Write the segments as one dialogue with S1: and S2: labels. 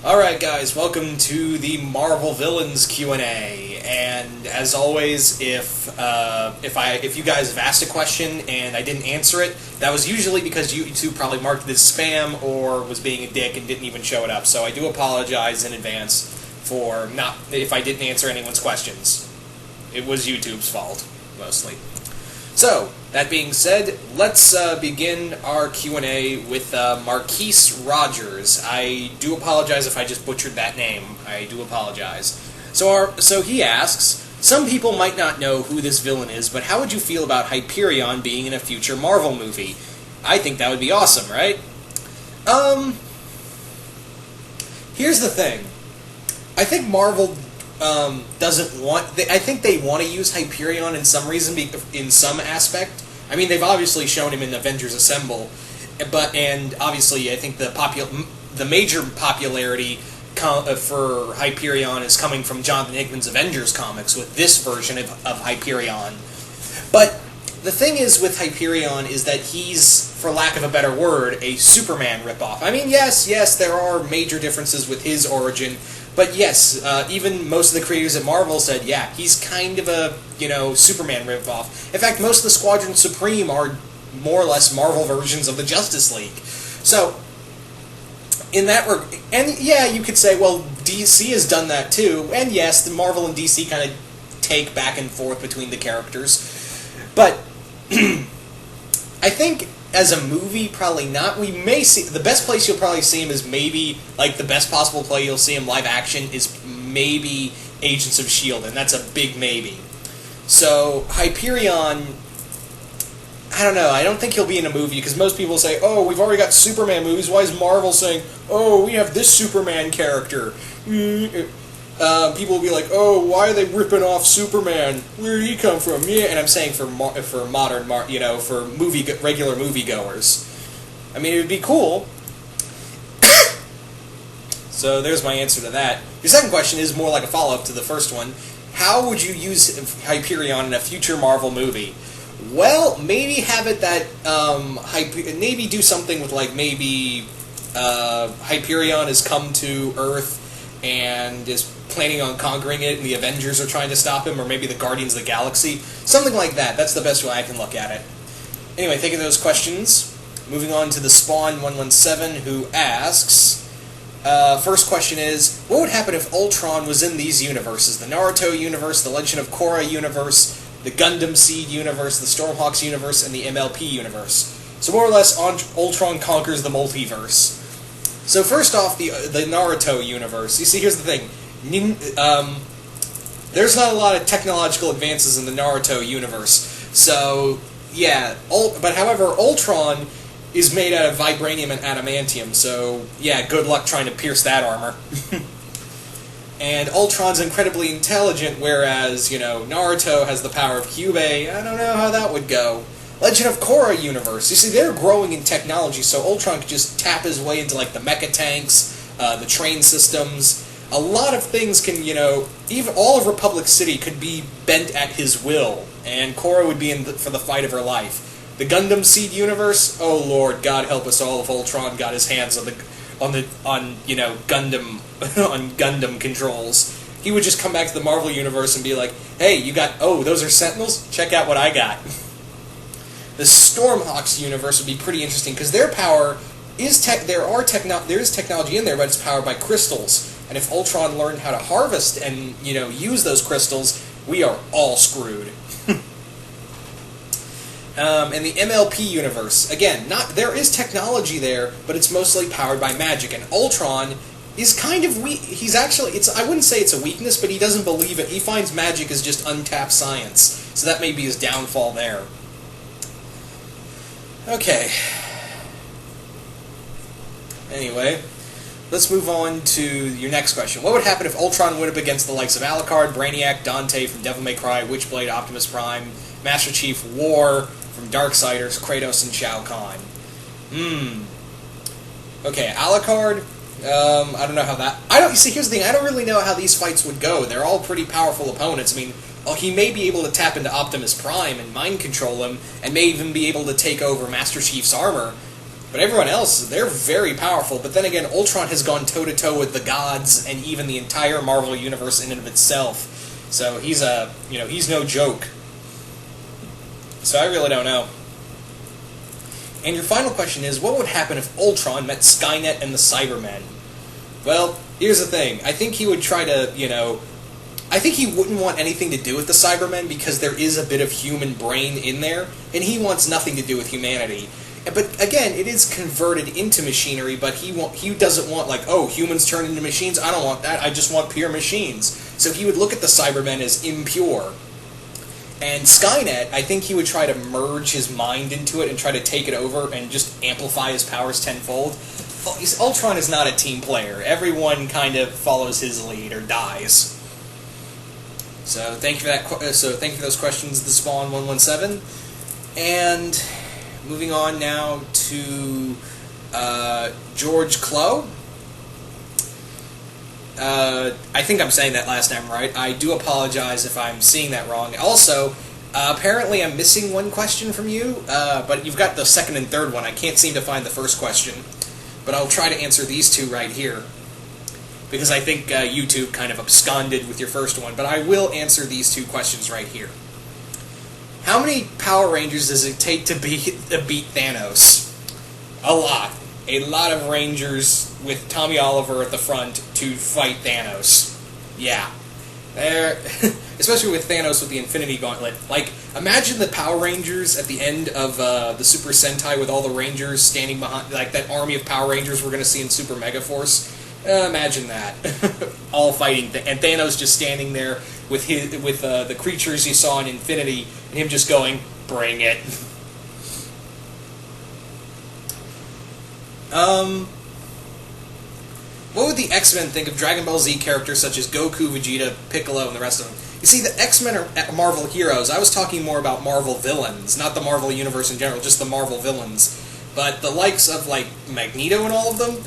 S1: Alright guys, welcome to the Marvel Villains Q&A, and as always, if you guys have asked a question and I didn't answer it, that was usually because YouTube probably marked it as spam or was being a dick and didn't even show it up, so I do apologize in advance for if I didn't answer anyone's questions. It was YouTube's fault, mostly. So, that being said, let's begin our Q&A with Marquise Rogers. I do apologize if I just butchered that name. I do apologize. So he asks, some people might not know who this villain is, but how would you feel about Hyperion being in a future Marvel movie? I think that would be awesome, right? Here's the thing. I think Marvel doesn't want. I think they want to use Hyperion in some reason, in some aspect. I mean, they've obviously shown him in Avengers Assemble, and obviously, I think the major popularity for Hyperion is coming from Jonathan Hickman's Avengers comics with this version of Hyperion. But the thing is with Hyperion is that he's, for lack of a better word, a Superman ripoff. I mean, yes, there are major differences with his origin. But yes, even most of the creators at Marvel said, yeah, he's kind of a, Superman ripoff. In fact, most of the Squadron Supreme are more or less Marvel versions of the Justice League. So, in that and yeah, you could say, well, DC has done that too, and yes, the Marvel and DC kind of take back and forth between the characters. But, I think as a movie, probably not. We may see the best place you'll probably see him is maybe the best possible play you'll see him live action is maybe Agents of S.H.I.E.L.D., and that's a big maybe. So Hyperion, I don't know. I don't think he'll be in a movie because most people say, "Oh, we've already got Superman movies. Why is Marvel saying, oh, we have this Superman character?" People will be like, "Oh, why are they ripping off Superman? Where did he come from?" Yeah, and I'm saying for modern, for regular moviegoers. I mean, it would be cool. So there's my answer to that. Your second question is more like a follow-up to the first one. How would you use Hyperion in a future Marvel movie? Well, maybe have it that maybe do something with maybe Hyperion has come to Earth and is planning on conquering it, and the Avengers are trying to stop him, or maybe the Guardians of the Galaxy. Something like that. That's the best way I can look at it. Anyway, thank you for those questions. Moving on to the Spawn117, who asks, first question is, what would happen if Ultron was in these universes? The Naruto universe, the Legend of Korra universe, the Gundam Seed universe, the Stormhawks universe, and the MLP universe. So more or less, Ultron conquers the multiverse. So first off, the Naruto universe. You see, here's the thing. There's not a lot of technological advances in the Naruto universe. So, yeah. But however, Ultron is made out of vibranium and adamantium. So, yeah, good luck trying to pierce that armor. And Ultron's incredibly intelligent, whereas, Naruto has the power of Kyubey. I don't know how that would go. Legend of Korra universe. You see, they're growing in technology, so Ultron could just tap his way into, the mecha tanks, the train systems. A lot of things can, even all of Republic City could be bent at his will, and Korra would be for the fight of her life. The Gundam Seed universe, oh Lord, God help us all if Ultron got his hands on Gundam on Gundam controls. He would just come back to the Marvel universe and be like, "Hey, those are Sentinels? Check out what I got." The Stormhawks universe would be pretty interesting because their power is there is technology in there, but it's powered by crystals. And if Ultron learned how to harvest and use those crystals, we are all screwed. And the MLP universe, again, there is technology there, but it's mostly powered by magic. And Ultron is kind of weak. He's actually, I wouldn't say it's a weakness, but he doesn't believe it. He finds magic as just untapped science. So that may be his downfall there. Okay. Anyway, let's move on to your next question. What would happen if Ultron went up against the likes of Alucard, Brainiac, Dante from Devil May Cry, Witchblade, Optimus Prime, Master Chief, War from Darksiders, Kratos, and Shao Kahn? Okay, Alucard. I don't know how that. See, here's the thing. I don't really know how these fights would go. They're all pretty powerful opponents. I mean, he may be able to tap into Optimus Prime and mind control him, and may even be able to take over Master Chief's armor. But everyone else, they're very powerful. But then again, Ultron has gone toe-to-toe with the gods and even the entire Marvel Universe in and of itself. So he's he's no joke. So I really don't know. And your final question is, what would happen if Ultron met Skynet and the Cybermen? Well, here's the thing. I think he would try to, I think he wouldn't want anything to do with the Cybermen because there is a bit of human brain in there, and he wants nothing to do with humanity. But again, it is converted into machinery, but he doesn't want, like, oh, humans turn into machines? I don't want that. I just want pure machines. So he would look at the Cybermen as impure. And Skynet, I think he would try to merge his mind into it and try to take it over and just amplify his powers tenfold. Ultron is not a team player. Everyone kind of follows his lead or dies. So thank you for that. So thank you for those questions, the Spawn 117. And moving on now to George Clow. I think I'm saying that last name right. I do apologize if I'm seeing that wrong. Also, apparently I'm missing one question from you, but you've got the second and third one. I can't seem to find the first question, but I'll try to answer these two right here, because I think YouTube kind of absconded with your first one, but I will answer these two questions right here. How many Power Rangers does it take to beat Thanos? A lot. A lot of Rangers with Tommy Oliver at the front to fight Thanos. Yeah. Especially with Thanos with the Infinity Gauntlet. Like, imagine the Power Rangers at the end of the Super Sentai with all the Rangers standing behind, like that army of Power Rangers we're going to see in Super Megaforce. Imagine that. All fighting, and Thanos just standing there with the creatures you saw in Infinity, and him just going, "Bring it." What would the X-Men think of Dragon Ball Z characters such as Goku, Vegeta, Piccolo, and the rest of them? You see, the X-Men are Marvel heroes. I was talking more about Marvel villains, not the Marvel Universe in general, just the Marvel villains. But the likes of, like, Magneto and all of them,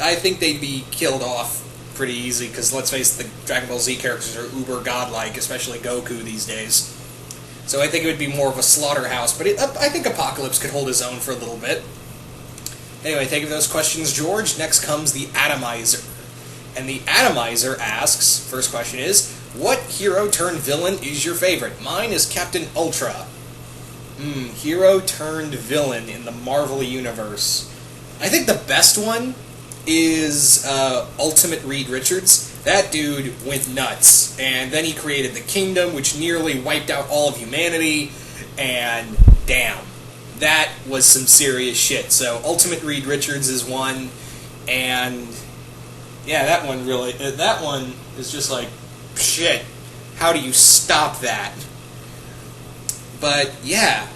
S1: I think they'd be killed off pretty easy, because let's face it, the Dragon Ball Z characters are uber godlike, especially Goku these days. So I think it would be more of a slaughterhouse, but I think Apocalypse could hold his own for a little bit. Anyway, thank you for those questions, George. Next comes the Atomizer. And the Atomizer asks, first question is, what hero turned villain is your favorite? Mine is Captain Ultra. Hero turned villain in the Marvel Universe. I think the best one is Ultimate Reed Richards. That dude went nuts. And then he created the Kingdom, which nearly wiped out all of humanity. And damn. That was some serious shit. So Ultimate Reed Richards is one, and yeah, that one is just like, shit, how do you stop that? But yeah,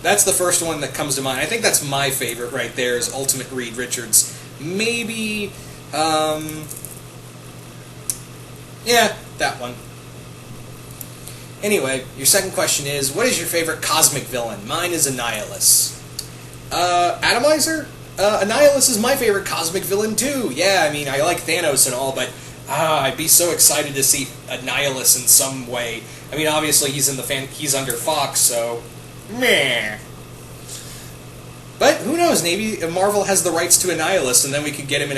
S1: that's the first one that comes to mind. I think that's my favorite right there, is Ultimate Reed Richards. Maybe, yeah, that one. Anyway, your second question is, what is your favorite cosmic villain? Mine is Annihilus. Atomizer? Annihilus is my favorite cosmic villain too. Yeah, I mean, I like Thanos and all, but I'd be so excited to see Annihilus in some way. I mean, obviously he's under Fox, so meh. But who knows? Maybe Marvel has the rights to Annihilus, and then we could get him in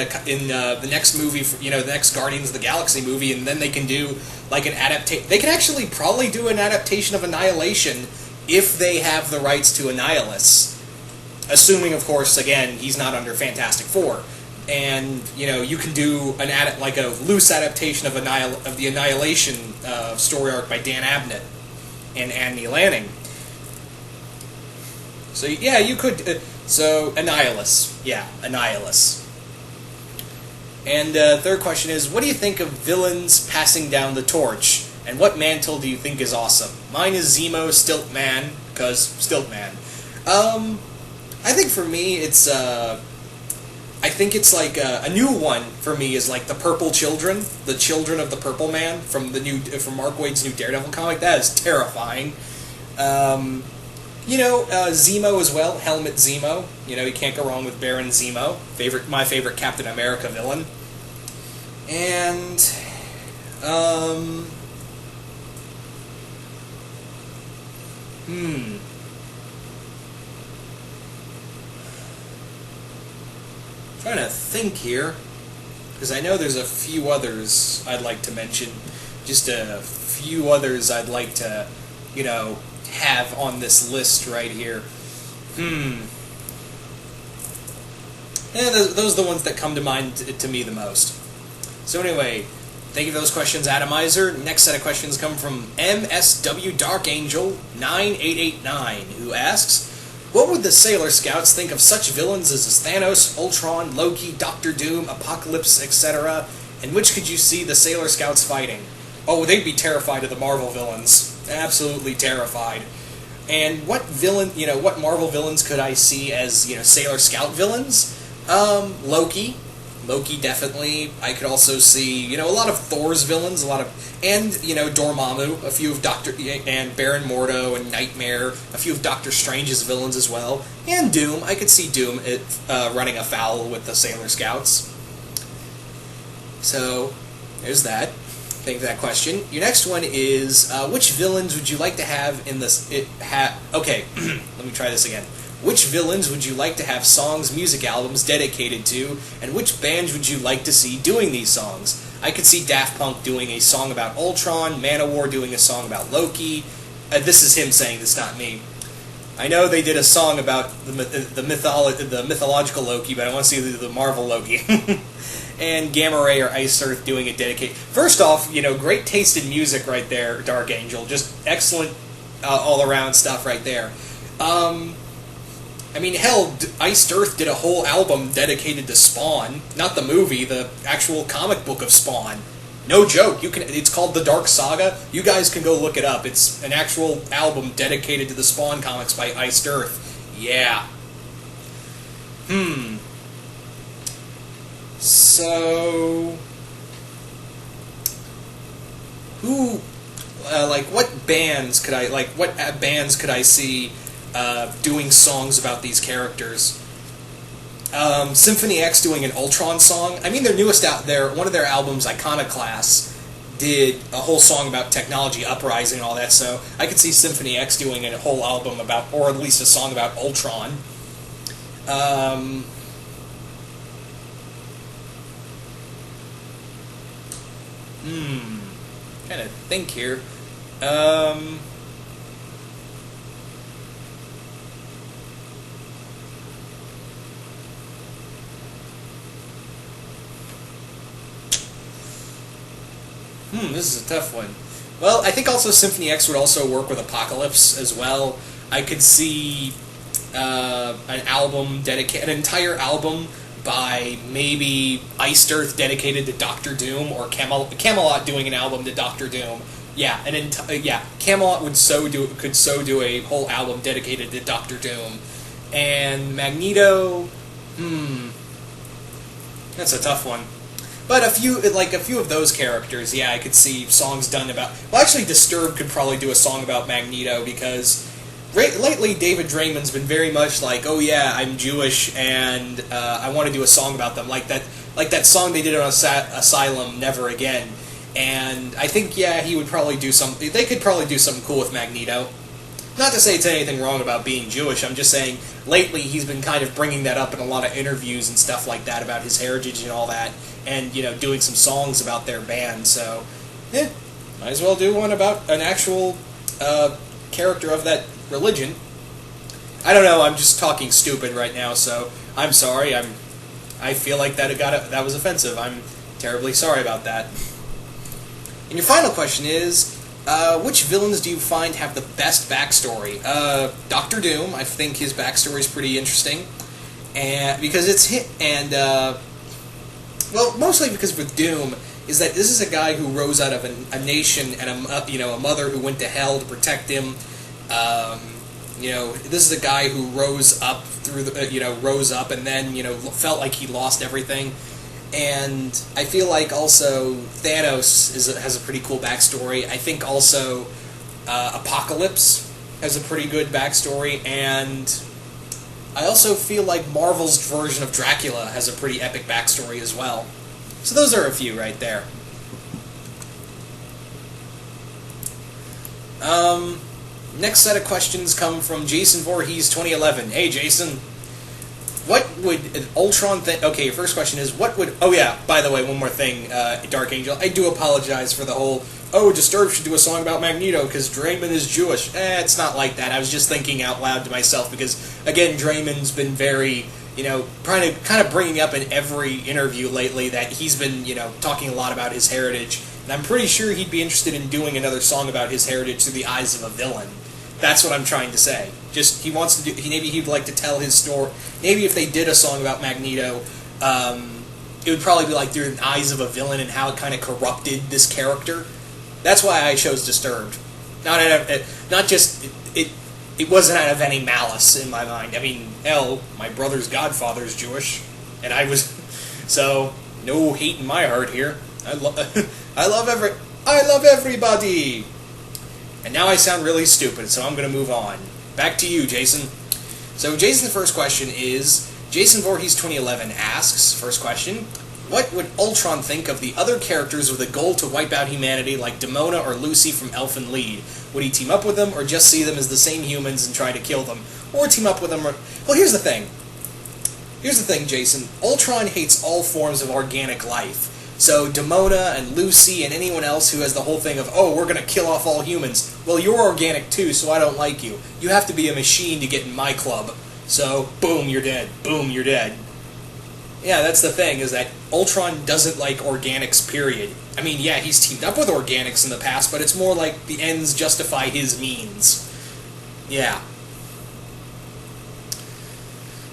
S1: the next movie, the next Guardians of the Galaxy movie, and then they can do like an adaptation. They can actually probably do an adaptation of Annihilation if they have the rights to Annihilus, assuming, of course, again, he's not under Fantastic Four. And you can do like a loose adaptation of the Annihilation story arc by Dan Abnett and Annie Lanning. So yeah, you could. So Annihilus, yeah, Annihilus. And third question is, what do you think of villains passing down the torch? And what mantle do you think is awesome? Mine is Zemo Stiltman, because Stiltman. I think for me, it's I think it's like a new one for me is like the Purple Children, the Children of the Purple Man from Mark Waid's new Daredevil comic. That is terrifying. Zemo as well, Helmut Zemo. You can't go wrong with Baron Zemo. My favorite Captain America villain. And, Trying to think here, because I know there's a few others I'd like to mention. Just a few others I'd like to, have on this list right here. Yeah, those are the ones that come to mind to me the most. So anyway, thank you for those questions, Atomizer. Next set of questions come from MSW Dark Angel 9889, who asks, what would the Sailor Scouts think of such villains as Thanos, Ultron, Loki, Doctor Doom, Apocalypse, etc., and which could you see the Sailor Scouts fighting? Oh, they'd be terrified of the Marvel villains. Absolutely terrified. And what Marvel villains could I see as, Sailor Scout villains? Loki. Loki, definitely. I could also see, a lot of Thor's villains, and, Dormammu, a few of and Baron Mordo and Nightmare, a few of Doctor Strange's villains as well, and Doom. I could see Doom running afoul with the Sailor Scouts. So, there's that. Thank you for that question. Your next one is, which villains would you like to have in this... Okay, let me try this again. Which villains would you like to have songs, music albums dedicated to, and which bands would you like to see doing these songs? I could see Daft Punk doing a song about Ultron, Manowar doing a song about Loki. This is him saying this, not me. I know they did a song about the mythological Loki, but I want to see the Marvel Loki. And Gamma Ray or Ice Earth doing a dedicated... First off, great taste in music right there, Dark Angel. Just excellent all-around stuff right there. Hell, Iced Earth did a whole album dedicated to Spawn. Not the movie, the actual comic book of Spawn. No joke. It's called The Dark Saga. You guys can go look it up. It's an actual album dedicated to the Spawn comics by Iced Earth. Yeah. So... what bands could I see doing songs about these characters? Symphony X doing an Ultron song. Their newest one of their albums, Iconoclast, did a whole song about technology uprising and all that, so I could see Symphony X doing a whole album about, or at least a song about Ultron. Trying to think here. This is a tough one. Well, I think also Symphony X would also work with Apocalypse as well. I could see an entire album by maybe Iced Earth dedicated to Doctor Doom, or Camelot doing an album to Doctor Doom. Yeah, Camelot could do a whole album dedicated to Doctor Doom. And Magneto, that's a tough one. But a few of those characters, yeah, I could see songs done about... Well, actually, Disturbed could probably do a song about Magneto, because lately David Draymond's been very much like, oh yeah, I'm Jewish, and I want to do a song about them, like that song they did on Asylum, Never Again. And I think, yeah, he would probably do something... They could probably do something cool with Magneto. Not to say it's anything wrong about being Jewish, I'm just saying, lately he's been kind of bringing that up in a lot of interviews and stuff like that about his heritage and all that, and, doing some songs about their band, so, yeah, might as well do one about an actual character of that religion. I don't know, I'm just talking stupid right now, so I'm sorry, I feel like that was offensive. I'm terribly sorry about that. And your final question is, which villains do you find have the best backstory? Doctor Doom, I think his backstory is pretty interesting, and because it's hit, and well, mostly because with Doom is that this is a guy who rose out of a nation and a mother who went to hell to protect him. This is a guy who rose up and then felt like he lost everything. And I feel like also Thanos has a pretty cool backstory. I think also Apocalypse has a pretty good backstory, and I also feel like Marvel's version of Dracula has a pretty epic backstory as well. So those are a few right there. Next set of questions come from Jason Voorhees 2011. Hey, Jason. What would Ultron think? Okay, your first question is, what would... Oh yeah, by the way, one more thing, Dark Angel. I do apologize for the whole, Disturbed should do a song about Magneto because Draymond is Jewish. It's not like that. I was just thinking out loud to myself because, again, Draymond's been very, kind of bringing up in every interview lately that he's been, talking a lot about his heritage. And I'm pretty sure he'd be interested in doing another song about his heritage through the eyes of a villain. That's what I'm trying to say. Just, he wants to do... Maybe he'd like to tell his story. Maybe if they did a song about Magneto, it would probably be like through the eyes of a villain and how it kind of corrupted this character. That's why I chose Disturbed. Not just... It wasn't out of any malice in my mind. I mean, my brother's godfather's Jewish, and I was... So, no hate in my heart here. I love everybody! And now I sound really stupid, so I'm going to move on. Back to you, Jason. So Jason's first question is, Jason Voorhees 2011 asks, first question, what would Ultron think of the other characters with a goal to wipe out humanity like Demona or Lucy from Elfen Lied? Would he team up with them, or just see them as the same humans and try to kill them? Or team up with them, Well, here's the thing. Jason. Ultron hates all forms of organic life. So Demona and Lucy and anyone else who has the whole thing of, we're going to kill off all humans. Well, you're organic too, so I don't like you. You have to be a machine to get in my club. So, boom, you're dead. Boom, you're dead. Yeah, that's the thing, is that Ultron doesn't like organics, period. I mean, yeah, he's teamed up with organics in the past, but it's more like the ends justify his means. Yeah.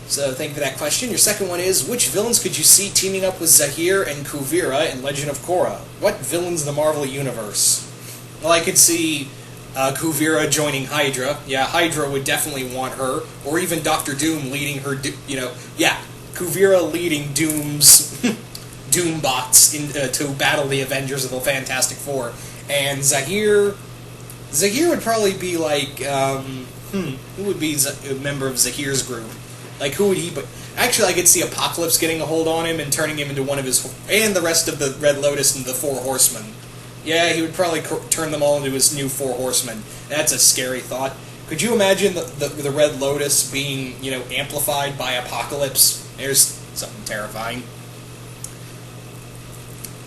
S1: So thank you for that question. Your second one is, which villains could you see teaming up with Zahir and Kuvira in Legend of Korra? What villains in the Marvel Universe? Well, I could see Kuvira joining Hydra. Yeah, Hydra would definitely want her. Or even Doctor Doom leading her, Kuvira leading Doom's Doombots to battle the Avengers of the Fantastic Four. And Zahir would probably be like, who would be a member of Zahir's group? Like, who would he... But actually, I could see Apocalypse getting a hold on him and turning him into one of his... And the rest of the Red Lotus and the Four Horsemen. Yeah, he would probably turn them all into his new Four Horsemen. That's a scary thought. Could you imagine the Red Lotus being, amplified by Apocalypse? There's something terrifying.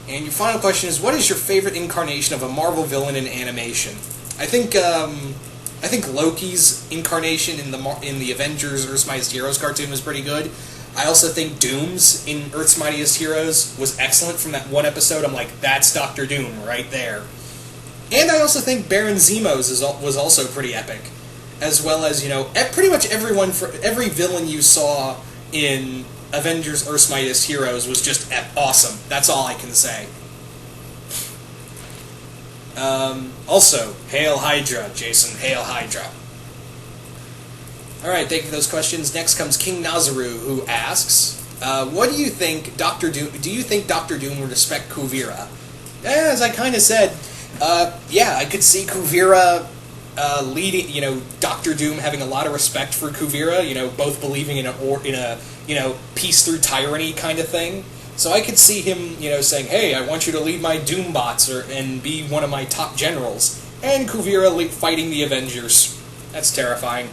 S1: And your final question is, what is your favorite incarnation of a Marvel villain in animation? I think Loki's incarnation in the Avengers Earth's Mightiest Heroes cartoon was pretty good. I also think Doom's in Earth's Mightiest Heroes was excellent from that one episode. I'm like, that's Doctor Doom right there. And I also think Baron Zemos was also pretty epic. As well as, pretty much every villain you saw in Avengers Earth's Mightiest Heroes was just awesome. That's all I can say. Also, Hail Hydra, Jason. Hail Hydra. Alright, thank you for those questions. Next comes King Nazaru, who asks, what do you think Doctor Doom... Do you think Doctor Doom would respect Kuvira? As I kind of said, I could see Kuvira leading, Doctor Doom having a lot of respect for Kuvira, both believing in a peace through tyranny kind of thing. So I could see him, saying, hey, I want you to lead my Doombots and be one of my top generals. And Kuvira fighting the Avengers. That's terrifying.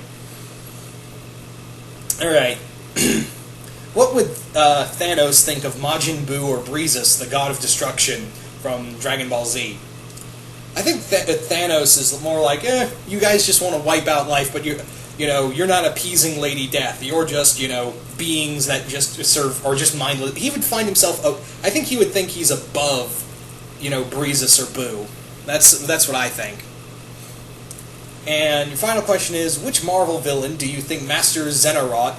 S1: Alright. What would Thanos think of Majin Buu or Breezus, the god of destruction from Dragon Ball Z? I think Thanos is more like, you guys just want to wipe out life, but you're not appeasing Lady Death. You're just, beings that just serve, or just mindless. He would find himself, I think he would think he's above, Breezus or Boo. That's what I think. And your final question is, which Marvel villain do you think Master Xehanort,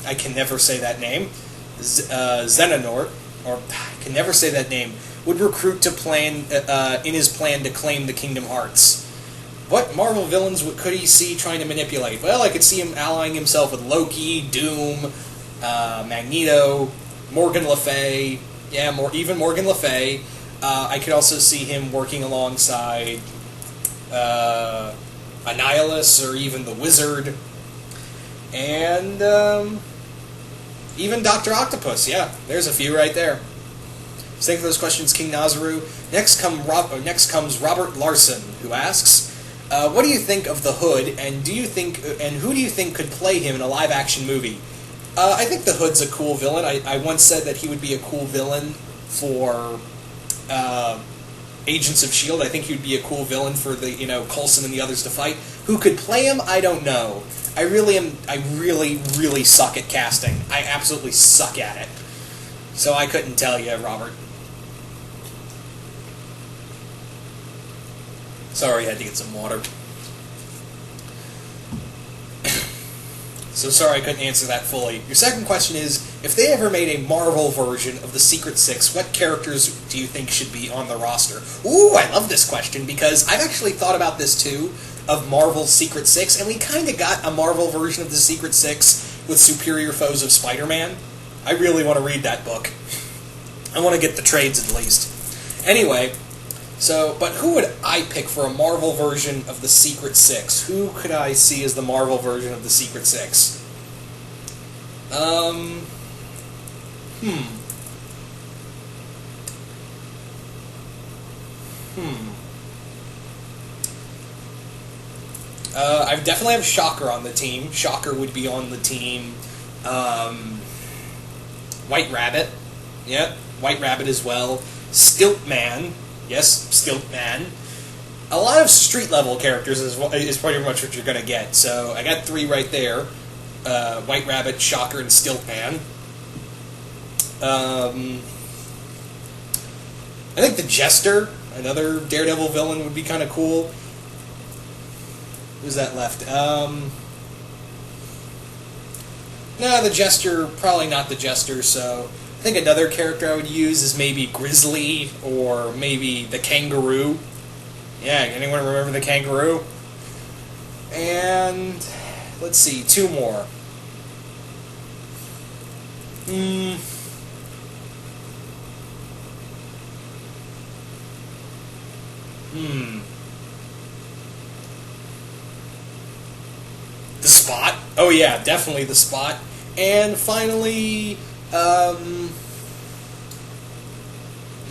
S1: I can never say that name, Xehanort, or I can never say that name, would recruit to in his plan to claim the Kingdom Hearts? What Marvel villains could he see trying to manipulate? Well, I could see him allying himself with Loki, Doom, Magneto, Morgan Le Fay. Yeah, even Morgan Le Fay. I could also see him working alongside Annihilus or even the Wizard. And even Dr. Octopus. Yeah, there's a few right there. So thank you for those questions, King Nazaru. Next comes Robert Larson, who asks, what do you think of the Hood, and who do you think could play him in a live-action movie? I think the Hood's a cool villain. I once said that he would be a cool villain for Agents of S.H.I.E.L.D. I think he would be a cool villain for the, Coulson and the others to fight. Who could play him? I don't know. I really, really suck at casting. I absolutely suck at it. So I couldn't tell you, Robert. Sorry, I had to get some water. So sorry I couldn't answer that fully. Your second question is, if they ever made a Marvel version of the Secret Six, what characters do you think should be on the roster? Ooh, I love this question, because I've actually thought about this too, of Marvel's Secret Six, and we kind of got a Marvel version of the Secret Six with Superior Foes of Spider-Man. I really want to read that book. I want to get the trades at least. Anyway, but who would I pick for a Marvel version of the Secret Six? Who could I see as the Marvel version of the Secret Six? I definitely have Shocker on the team. Shocker would be on the team. White Rabbit. Yep, White Rabbit as well. Stiltman. Yes, Stiltman. A lot of street-level characters is pretty much what you're going to get. So I got 3 right there. White Rabbit, Shocker, and Stiltman. I think the Jester, another Daredevil villain, would be kind of cool. Who's that left? No, the Jester, probably not the Jester, so I think another character I would use is maybe Grizzly, or maybe the Kangaroo. Yeah, anyone remember the Kangaroo? And let's see, 2 more. The Spot. Oh yeah, definitely the Spot. And finally,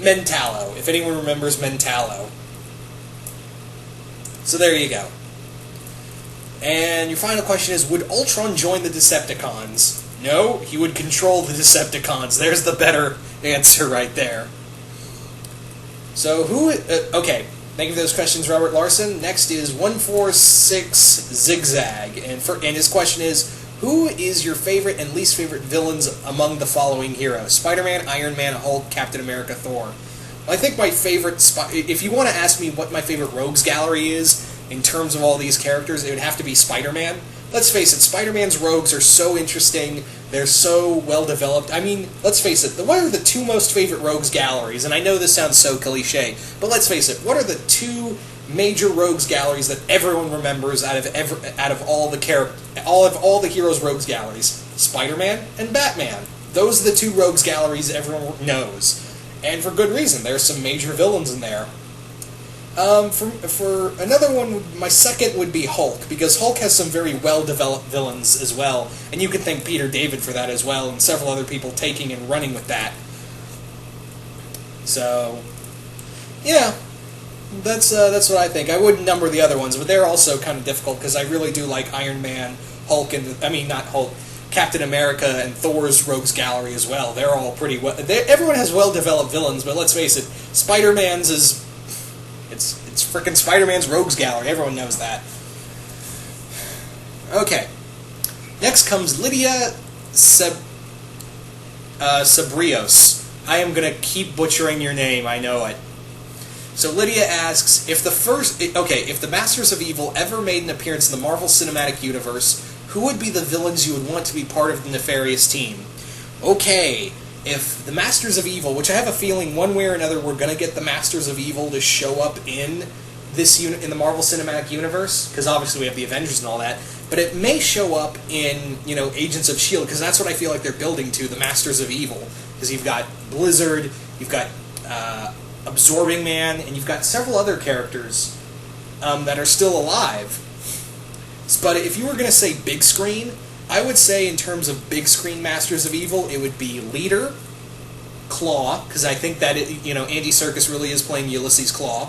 S1: Mentallo, if anyone remembers Mentallo. So there you go. And your final question is, would Ultron join the Decepticons? No, he would control the Decepticons. There's the better answer right there. So okay, thank you for those questions, Robert Larson. Next is 146 Zigzag, and his question is, who is your favorite and least favorite villains among the following heroes? Spider-Man, Iron Man, Hulk, Captain America, Thor. Well, I think my favorite... if you want to ask me what my favorite rogues gallery is, in terms of all these characters, it would have to be Spider-Man. Let's face it, Spider-Man's rogues are so interesting, they're so well-developed. I mean, let's face it, what are the 2 most favorite rogues galleries? And I know this sounds so cliché, but let's face it, what are the 2 major rogues galleries that everyone remembers out of all the heroes' rogues galleries? Spider-Man and Batman. Those are the 2 rogues galleries everyone knows. And for good reason. There's some major villains in there. For another one, my second would be Hulk, because Hulk has some very well-developed villains as well, and you can thank Peter David for that as well, and several other people taking and running with that. So, yeah, that's what I think. I wouldn't number the other ones, but they're also kind of difficult, because I really do like Iron Man, Hulk, Captain America and Thor's Rogues Gallery as well. They're all pretty well... everyone has well-developed villains, but let's face it, Spider-Man's is... It's frickin' Spider-Man's Rogues Gallery. Everyone knows that. Okay. Next comes Lydia Sabrios. I am going to keep butchering your name, I know it. So Lydia asks, if the Masters of Evil ever made an appearance in the Marvel Cinematic Universe, who would be the villains you would want to be part of the nefarious team? Okay, if the Masters of Evil, which I have a feeling one way or another we're going to get the Masters of Evil to show up in in the Marvel Cinematic Universe, because obviously we have the Avengers and all that, but it may show up in, Agents of S.H.I.E.L.D., because that's what I feel like they're building to, the Masters of Evil, because you've got Blizzard, you've got Absorbing Man, and you've got several other characters that are still alive. But if you were going to say big screen, I would say in terms of big screen Masters of Evil, it would be Leader, Claw, because I think that Andy Serkis really is playing Ulysses Claw.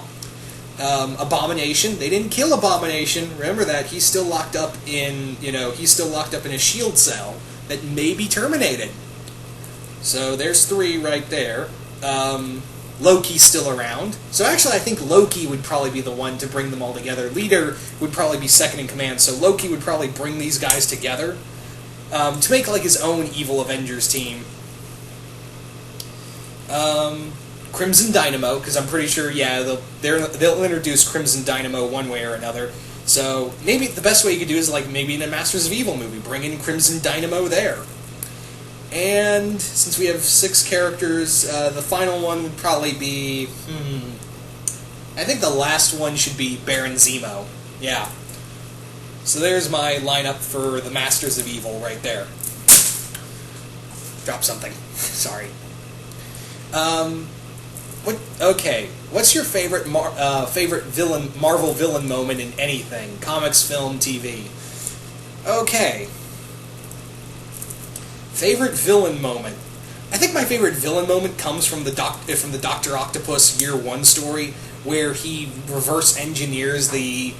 S1: Abomination. They didn't kill Abomination. Remember that he's still locked up in a S.H.I.E.L.D. cell. that may be terminated. So there's 3 right there. Loki's still around. So actually I think Loki would probably be the one to bring them all together. Leader would probably be second in command, so Loki would probably bring these guys together to make like his own evil Avengers team. Crimson Dynamo, because I'm pretty sure, yeah, they'll introduce Crimson Dynamo one way or another. So maybe the best way you could do is like maybe in a Masters of Evil movie, bring in Crimson Dynamo there. And since we have 6 characters, the final one would probably be... I think the last one should be Baron Zemo. Yeah. So there's my lineup for the Masters of Evil right there. Drop something. Sorry. Okay. What's your favorite Marvel villain moment in anything? Comics, film, TV. Okay. Favorite villain moment. I think my favorite villain moment comes from the Dr. Octopus Year 1 story, where he reverse engineers the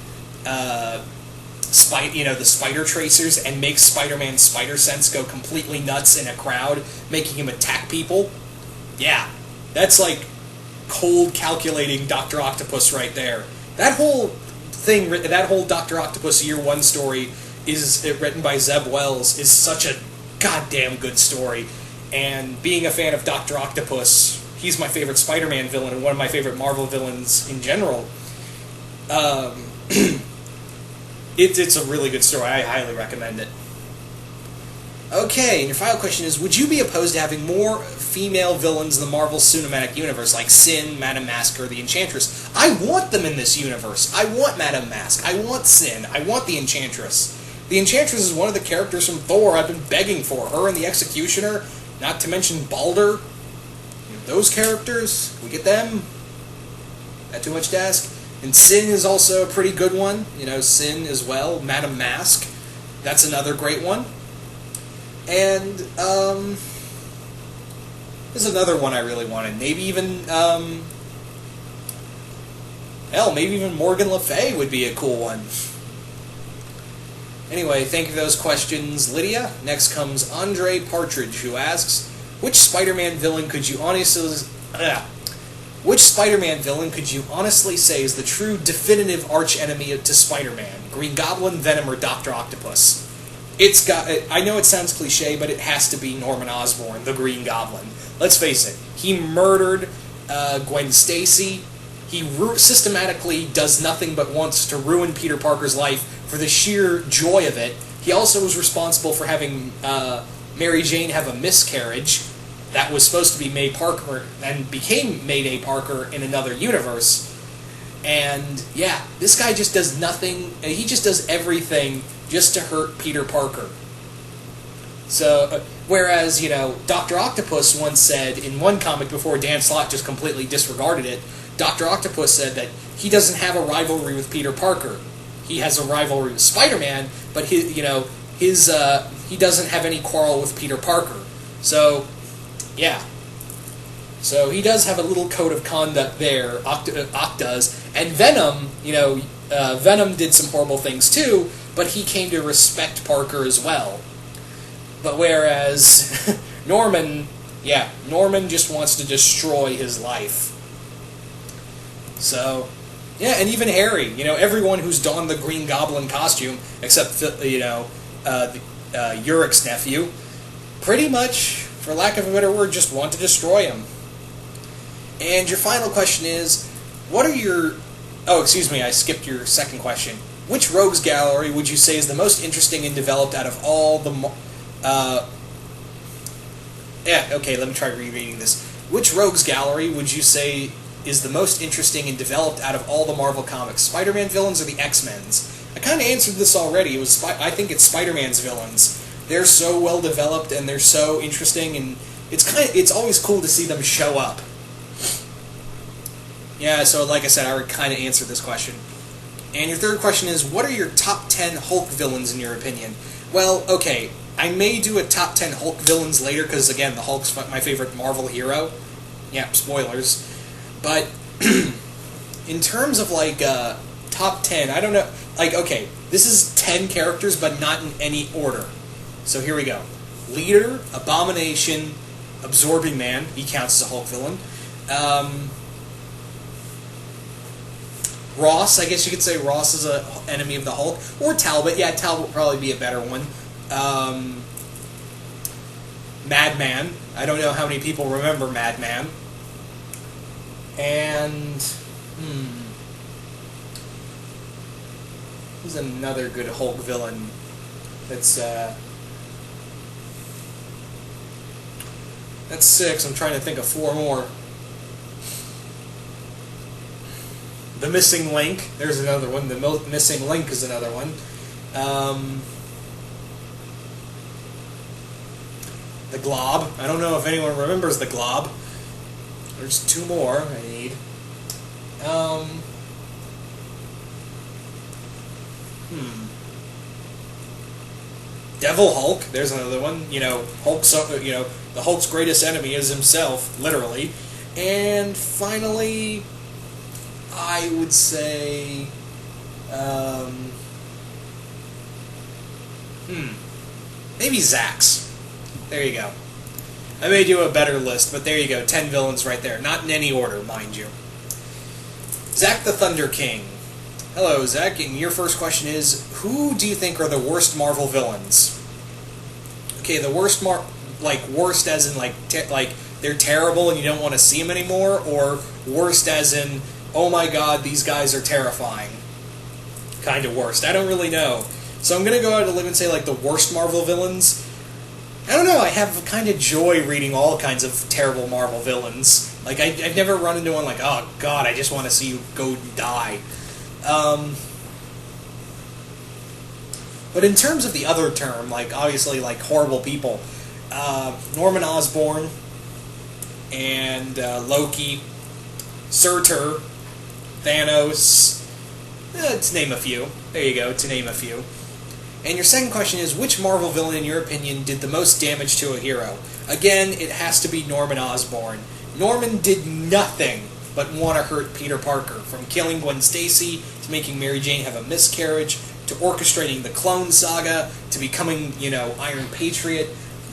S1: spider tracers and makes Spider-Man's spider sense go completely nuts in a crowd, making him attack people. Yeah, that's like cold calculating Dr. Octopus right there. That whole Dr. Octopus Year 1 story is written by Zeb Wells is such a goddamn good story, and being a fan of Dr. Octopus, he's my favorite Spider-Man villain and one of my favorite Marvel villains in general. It's a really good story. I highly recommend it. Okay, and your final question is, would you be opposed to having more female villains in the Marvel Cinematic Universe, like Sin, Madame Mask, or the Enchantress? I want them in this universe. I want Madame Mask. I want Sin. I want the Enchantress. The Enchantress is one of the characters from Thor I've been begging for. Her and the Executioner, not to mention Balder. Those characters, we get them. Not too much to ask. And Sin is also a pretty good one. Sin as well. Madame Mask, that's another great one. And there's another one I really wanted. Maybe even maybe even Morgan Le Fay would be a cool one. Anyway, thank you for those questions, Lydia. Next comes Andre Partridge, who asks, which Spider-Man villain could you honestly say is the true definitive arch-enemy to Spider-Man? Green Goblin, Venom, or Dr. Octopus? I know it sounds cliche, but it has to be Norman Osborn, the Green Goblin. Let's face it, he murdered Gwen Stacy. He systematically does nothing but wants to ruin Peter Parker's life for the sheer joy of it. He also was responsible for having Mary Jane have a miscarriage that was supposed to be May Parker and became Mayday Parker in another universe. And yeah, this guy just does nothing. He just does everything just to hurt Peter Parker. So, whereas, Dr. Octopus once said in one comic before Dan Slott just completely disregarded it, Dr. Octopus said that he doesn't have a rivalry with Peter Parker. He has a rivalry with Spider-Man, but he doesn't have any quarrel with Peter Parker. So, yeah. So he does have a little code of conduct there, Oct does. And Venom, Venom did some horrible things too, but he came to respect Parker as well. But whereas Norman just wants to destroy his life. So, yeah, and even Harry, everyone who's donned the Green Goblin costume, except, Urich's nephew, pretty much, for lack of a better word, just want to destroy him. And your final question is, what are your... Oh, excuse me, I skipped your second question. Which Rogues Gallery would you say is the most interesting and developed out of all the... let me try rereading this. Which Rogues Gallery would you say is the most interesting and developed out of all the Marvel comics? Spider-Man villains or the X-Men's? I kind of answered this already. I think it's Spider-Man's villains. They're so well developed and they're so interesting, and it's always cool to see them show up. Yeah, so like I said, I already kind of answered this question. And your third question is, what are your top 10 Hulk villains in your opinion? Well, okay, I may do a top 10 Hulk villains later, because again, the Hulk's my favorite Marvel hero. Yeah, spoilers. But in terms of top 10, I don't know, okay, this is 10 characters, but not in any order. So here we go. Leader, Abomination, Absorbing Man, he counts as a Hulk villain. Ross, I guess you could say Ross is an enemy of the Hulk. Or Talbot, yeah, Talbot would probably be a better one. Madman, I don't know how many people remember Madman. And, who's another good Hulk villain that's 6, I'm trying to think of 4 more. The Missing Link, there's another one. The Missing Link is another one. The Glob, I don't know if anyone remembers the Glob. There's 2 more I need. Devil Hulk, there's another one. The Hulk's greatest enemy is himself, literally. And finally, I would say, maybe Zax. There you go. I may do a better list, but there you go. 10 villains right there. Not in any order, mind you. Zack the Thunder King. Hello, Zack, and your first question is, who do you think are the worst Marvel villains? Okay, the worst worst as in they're terrible and you don't want to see them anymore, or worst as in, oh my god, these guys are terrifying. Kind of worst. I don't really know. So I'm going to go out on a limb and say the worst Marvel villains. I don't know, I have kind of joy reading all kinds of terrible Marvel villains. I've never run into one oh god, I just want to see you go die. But in terms of the other term, obviously, horrible people, Norman Osborn and Loki, Surtur, Thanos, to name a few. There you go, to name a few. And your second question is, which Marvel villain, in your opinion, did the most damage to a hero? Again, it has to be Norman Osborn. Norman did nothing but want to hurt Peter Parker, from killing Gwen Stacy, to making Mary Jane have a miscarriage, to orchestrating the Clone Saga, to becoming, Iron Patriot.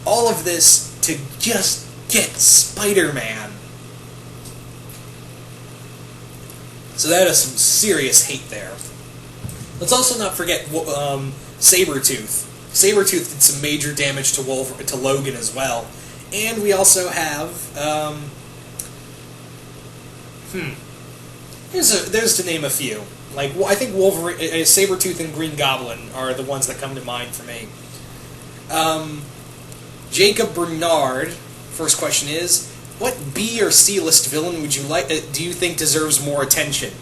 S1: All of this to just get Spider-Man. So that is some serious hate there. Let's also not forget Sabretooth. Sabretooth did some major damage to Logan as well. And we also have... There's to name a few. I think Wolverine, Sabretooth and Green Goblin are the ones that come to mind for me. Jacob Bernard, first question is, what B or C list villain would you do you think deserves more attention?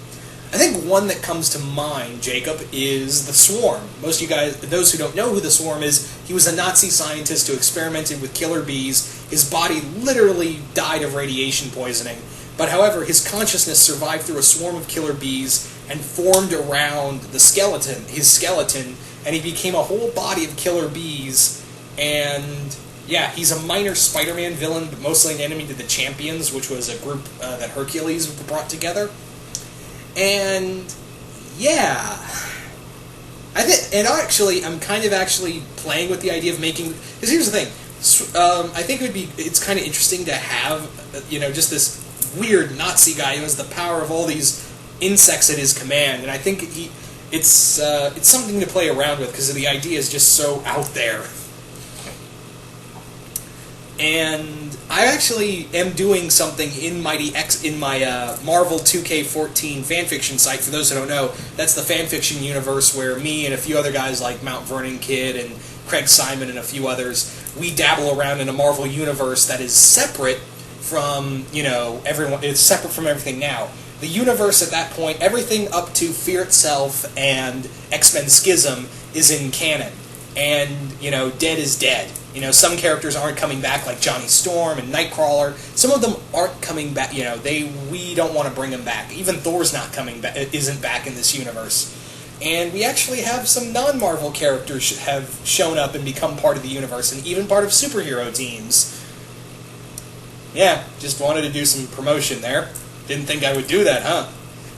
S1: I think one that comes to mind, Jacob, is the Swarm. Most of you guys, those who don't know who the Swarm is, he was a Nazi scientist who experimented with killer bees. His body literally died of radiation poisoning. But however, his consciousness survived through a swarm of killer bees and formed around his skeleton, and he became a whole body of killer bees. And yeah, he's a minor Spider-Man villain, but mostly an enemy to the Champions, which was a group that Hercules brought together. And yeah, I'm kind of playing with the idea of making. Because here's the thing, I think it's kind of interesting to have just this weird Nazi guy who has the power of all these insects at his command, and I think it's something to play around with because the idea is just so out there. And I actually am doing something in my Marvel 2K14 fanfiction site. For those who don't know, that's the fanfiction universe where me and a few other guys like Mount Vernon Kid and Craig Simon and a few others, we dabble around in a Marvel universe that is separate from, everyone. It's separate from everything now. The universe at that point, everything up to Fear Itself and X-Men Schism is in canon. And, dead is dead. Some characters aren't coming back, like Johnny Storm and Nightcrawler. Some of them aren't coming back. We don't want to bring them back. Even Thor's not coming back. Isn't back in this universe. And we actually have some non-Marvel characters have shown up and become part of the universe, and even part of superhero teams. Yeah, just wanted to do some promotion there. Didn't think I would do that, huh?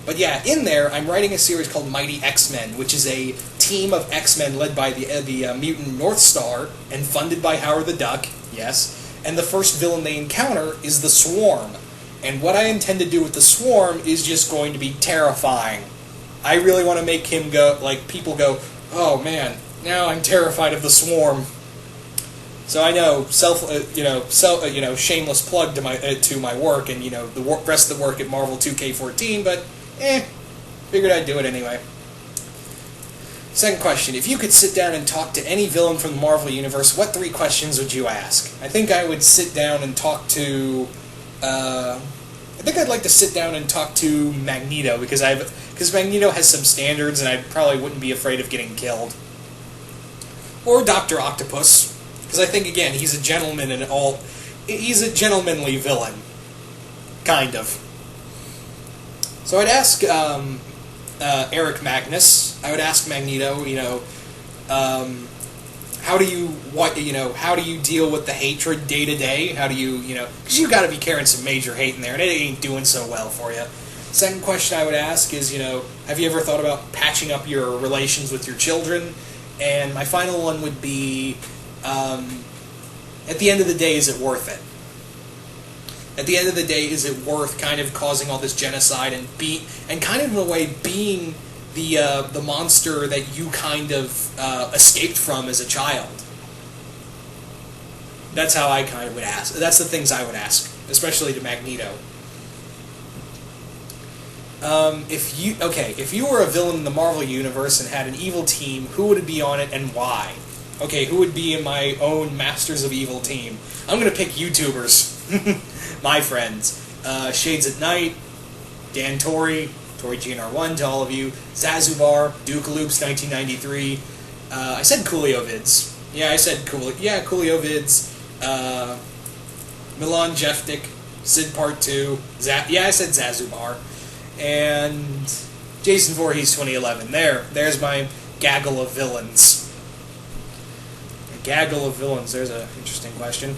S1: But yeah, in there, I'm writing a series called Mighty X-Men, which is a team of X-Men led by the mutant North Star and funded by Howard the Duck, yes, and the first villain they encounter is the Swarm. And what I intend to do with the Swarm is just going to be terrifying. I really want to make him go, like, people go, oh man, now I'm terrified of the Swarm. So I know, shameless plug to my work and the rest of the work at Marvel 2K14, but figured I'd do it anyway. Second question: if you could sit down and talk to any villain from the Marvel Universe, what 3 questions would you ask? I think I would sit down and talk to. I think I'd like to sit down and talk to Magneto because Magneto has some standards, and I probably wouldn't be afraid of getting killed. Or Dr. Octopus. Because I think, again, he's a gentleman and all. He's a gentlemanly villain. Kind of. So I'd ask Eric Magnus. I would ask Magneto, how do you deal with the hatred day to day? How do you, because you got to be carrying some major hate in there, and it ain't doing so well for you. Second question I would ask is, have you ever thought about patching up your relations with your children? And my final one would be, at the end of the day, is it worth it? At the end of the day, is it worth kind of causing all this genocide and kind of in a way being the monster that you kind of escaped from as a child? That's how I kind of would ask. That's the things I would ask, especially to Magneto. If you were a villain in the Marvel Universe and had an evil team, who would it be on it and why? Okay, who would be in my own Masters of Evil team? I'm going to pick YouTubers. My friends. Shades at Night, Dan Torrey GNR1 to all of you, Zazubar, Duke Loops 1993, I said Coolio Vids. Yeah, I said Coolio Vids, Milan Jeftik, Sid Part 2, I said Zazubar, and Jason Voorhees 2011. There's my gaggle of villains. A gaggle of villains, there's an interesting question.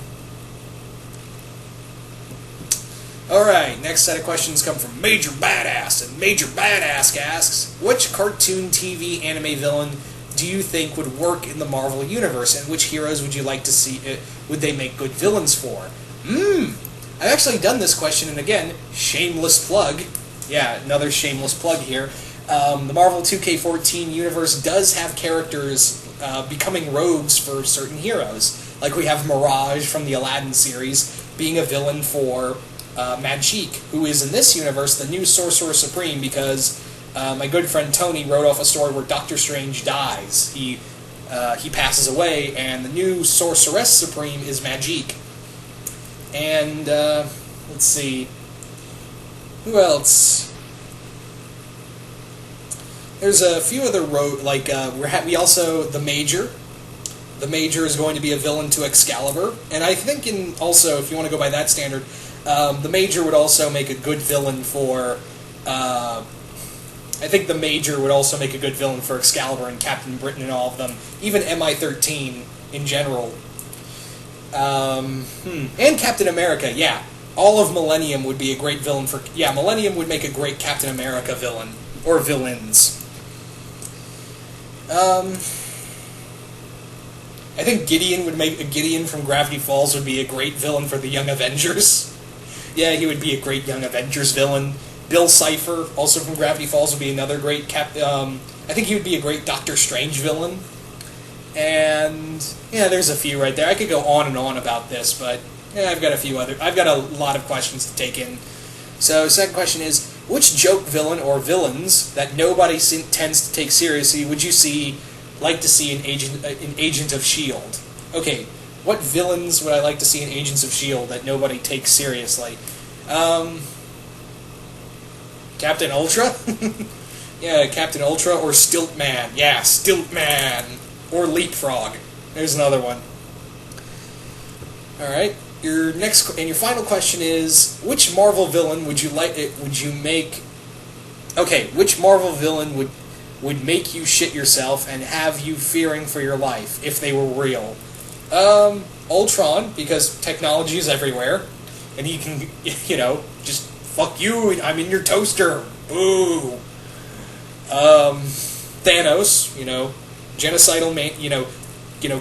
S1: Alright, next set of questions come from Major Badass, and Major Badass asks, which cartoon, TV, anime villain do you think would work in the Marvel Universe, and which heroes would you like to see, would they make good villains for? I've actually done this question, and again, shameless plug. Yeah, another shameless plug here. The Marvel 2K14 universe does have characters becoming rogues for certain heroes. Like we have Mirage from the Aladdin series being a villain for Magik, who is in this universe the new Sorcerer Supreme because my good friend Tony wrote off a story where Doctor Strange dies. He passes away, and the new Sorceress Supreme is Magik. And let's see, who else? There's a few other we also the Major. The Major is going to be a villain to Excalibur, and I think also if you want to go by that standard. The Major would also make a good villain for. I think the Major would also make a good villain for Excalibur and Captain Britain and all of them, even MI-13 in general. And Captain America, yeah. All of Millennium would be a great villain for. Yeah, Millennium would make a great Captain America villain or villains. I think Gideon from Gravity Falls would be a great villain for the Young Avengers. Yeah, he would be a great Young Avengers villain. Bill Cipher, also from Gravity Falls, would be another great I think he would be a great Doctor Strange villain. And yeah, there's a few right there. I could go on and on about this, but yeah, I've got a lot of questions to take in. So, second question is, which joke villain or villains that nobody tends to take seriously would you like to see in Agent of S.H.I.E.L.D.? Okay, what villains would I like to see in Agents of S.H.I.E.L.D. that nobody takes seriously? Captain Ultra? Yeah, Captain Ultra or Stiltman. Yeah, Stiltman. Or Leapfrog. There's another one. Alright, your final question is, which Marvel villain would you make... Okay, which Marvel villain would make you shit yourself and have you fearing for your life if they were real? Ultron, because technology is everywhere, and he can, just fuck you, I'm in your toaster, boo. Thanos, genocidal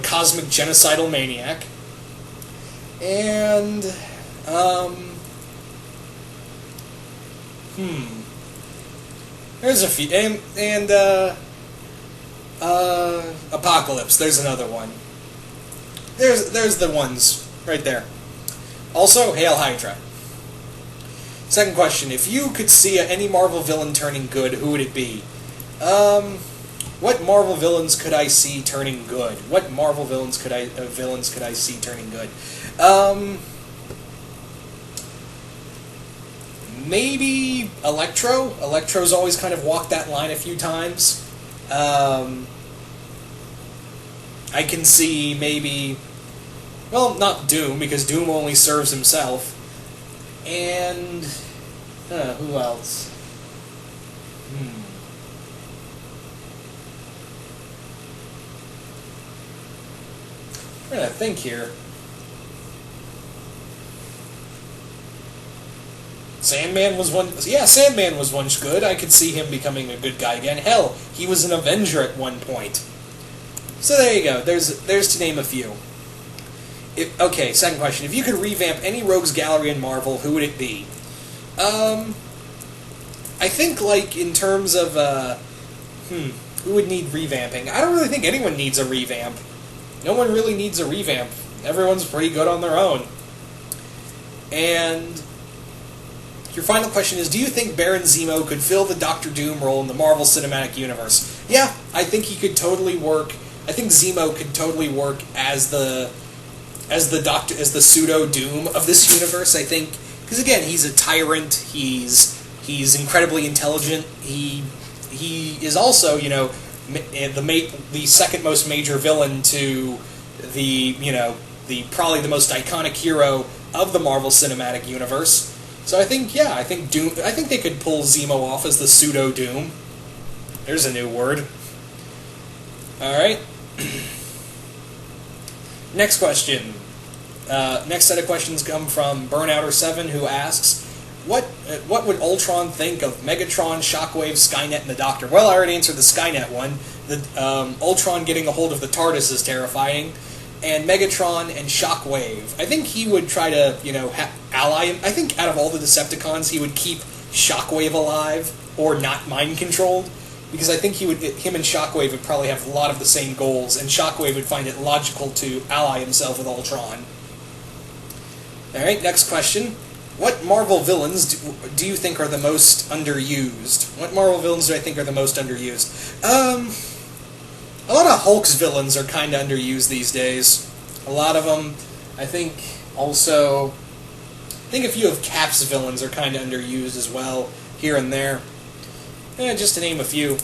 S1: cosmic genocidal maniac, and there's a few, and Apocalypse. There's another one. There's the ones right there. Also, Hail Hydra. Second question: if you could see any Marvel villain turning good, who would it be? What Marvel villains could I see turning good? What Marvel villains could I see turning good? Maybe Electro. Electro's always kind of walked that line a few times. I can see maybe, well, not Doom, because Doom only serves himself. And who else? I'm trying to think here. Sandman was one. Yeah, Sandman was once good. I could see him becoming a good guy again. Hell, he was an Avenger at one point. So there you go. There's to name a few. Okay, second question. If you could revamp any Rogues Gallery in Marvel, who would it be? I think, like, in terms of, who would need revamping? I don't really think anyone needs a revamp. No one really needs a revamp. Everyone's pretty good on their own. And your final question is, do you think Baron Zemo could fill the Doctor Doom role in the Marvel Cinematic Universe? Yeah, I think he could totally work. I think Zemo could totally work as the pseudo Doom of this universe. I think, because again, he's a tyrant. He's incredibly intelligent. He is also, the second most major villain to the probably the most iconic hero of the Marvel Cinematic Universe. So I think Doom. I think they could pull Zemo off as the pseudo Doom. There's a new word. All right. Next question. Next set of questions come from Burnouter7, who asks, What would Ultron think of Megatron, Shockwave, Skynet, and the Doctor? Well, I already answered the Skynet one. The Ultron getting a hold of the TARDIS is terrifying. And Megatron and Shockwave. I think he would try to, ally him. I think out of all the Decepticons, he would keep Shockwave alive or not mind-controlled. Because I think him and Shockwave would probably have a lot of the same goals, and Shockwave would find it logical to ally himself with Ultron. Alright, next question. What Marvel villains do you think are the most underused? What Marvel villains do I think are the most underused? A lot of Hulk's villains are kind of underused these days. A lot of them. I think a few of Cap's villains are kind of underused as well, here and there. Just to name a few.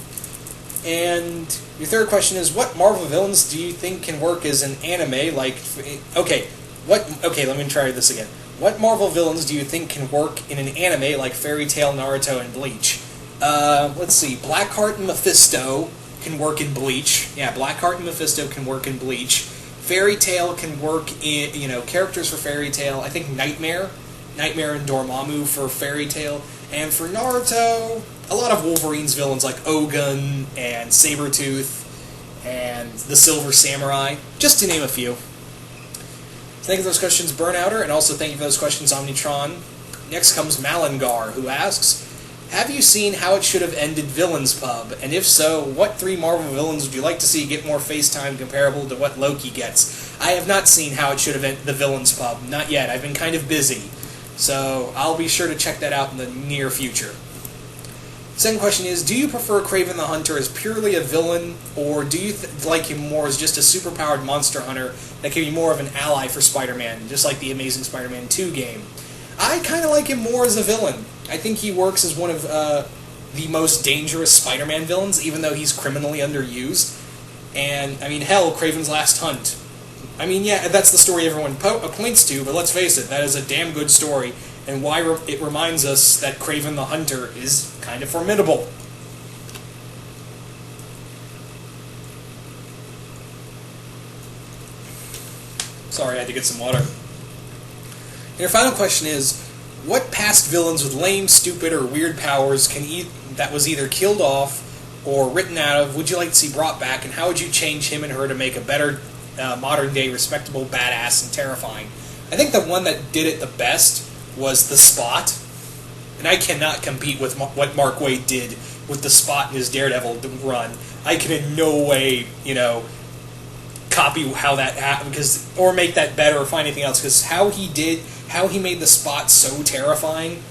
S1: And your third question is, what Marvel villains do you think can work as an anime? Okay, let me try this again. What Marvel villains do you think can work in an anime like Fairy Tail, Naruto, and Bleach? Let's see. Blackheart and Mephisto can work in Bleach. Yeah, Blackheart and Mephisto can work in Bleach. Fairy Tail can work in, characters for Fairy Tail. I think Nightmare and Dormammu for Fairy Tail. And for Naruto, a lot of Wolverine's villains like Ogun and Sabretooth and the Silver Samurai, just to name a few. Thank you for those questions, Burnouter, and also thank you for those questions, Omnitron. Next comes Malingar, who asks, have you seen How It Should Have Ended Villains Pub? And if so, what 3 Marvel villains would you like to see get more face time comparable to what Loki gets? I have not seen How It Should Have Ended the Villains Pub. Not yet. I've been kind of busy. So I'll be sure to check that out in the near future. Second question is, do you prefer Kraven the Hunter as purely a villain, or do you like him more as just a superpowered monster hunter that can be more of an ally for Spider-Man, just like the Amazing Spider-Man 2 game? I kind of like him more as a villain. I think he works as one of the most dangerous Spider-Man villains, even though he's criminally underused. And, hell, Kraven's Last Hunt. Yeah, that's the story everyone points to, but let's face it, that is a damn good story, and why it reminds us that Kraven the Hunter is kind of formidable. Sorry, I had to get some water. And your final question is, what past villains with lame, stupid, or weird powers that was either killed off or written out of would you like to see brought back, and how would you change him and her to make a better modern-day respectable badass and terrifying? I think the one that did it the best was the Spot, and I cannot compete with what Mark Waid did with the Spot in his Daredevil run. I can in no way, copy how that happened, or make that better or find anything else, because how he made the Spot so terrifying,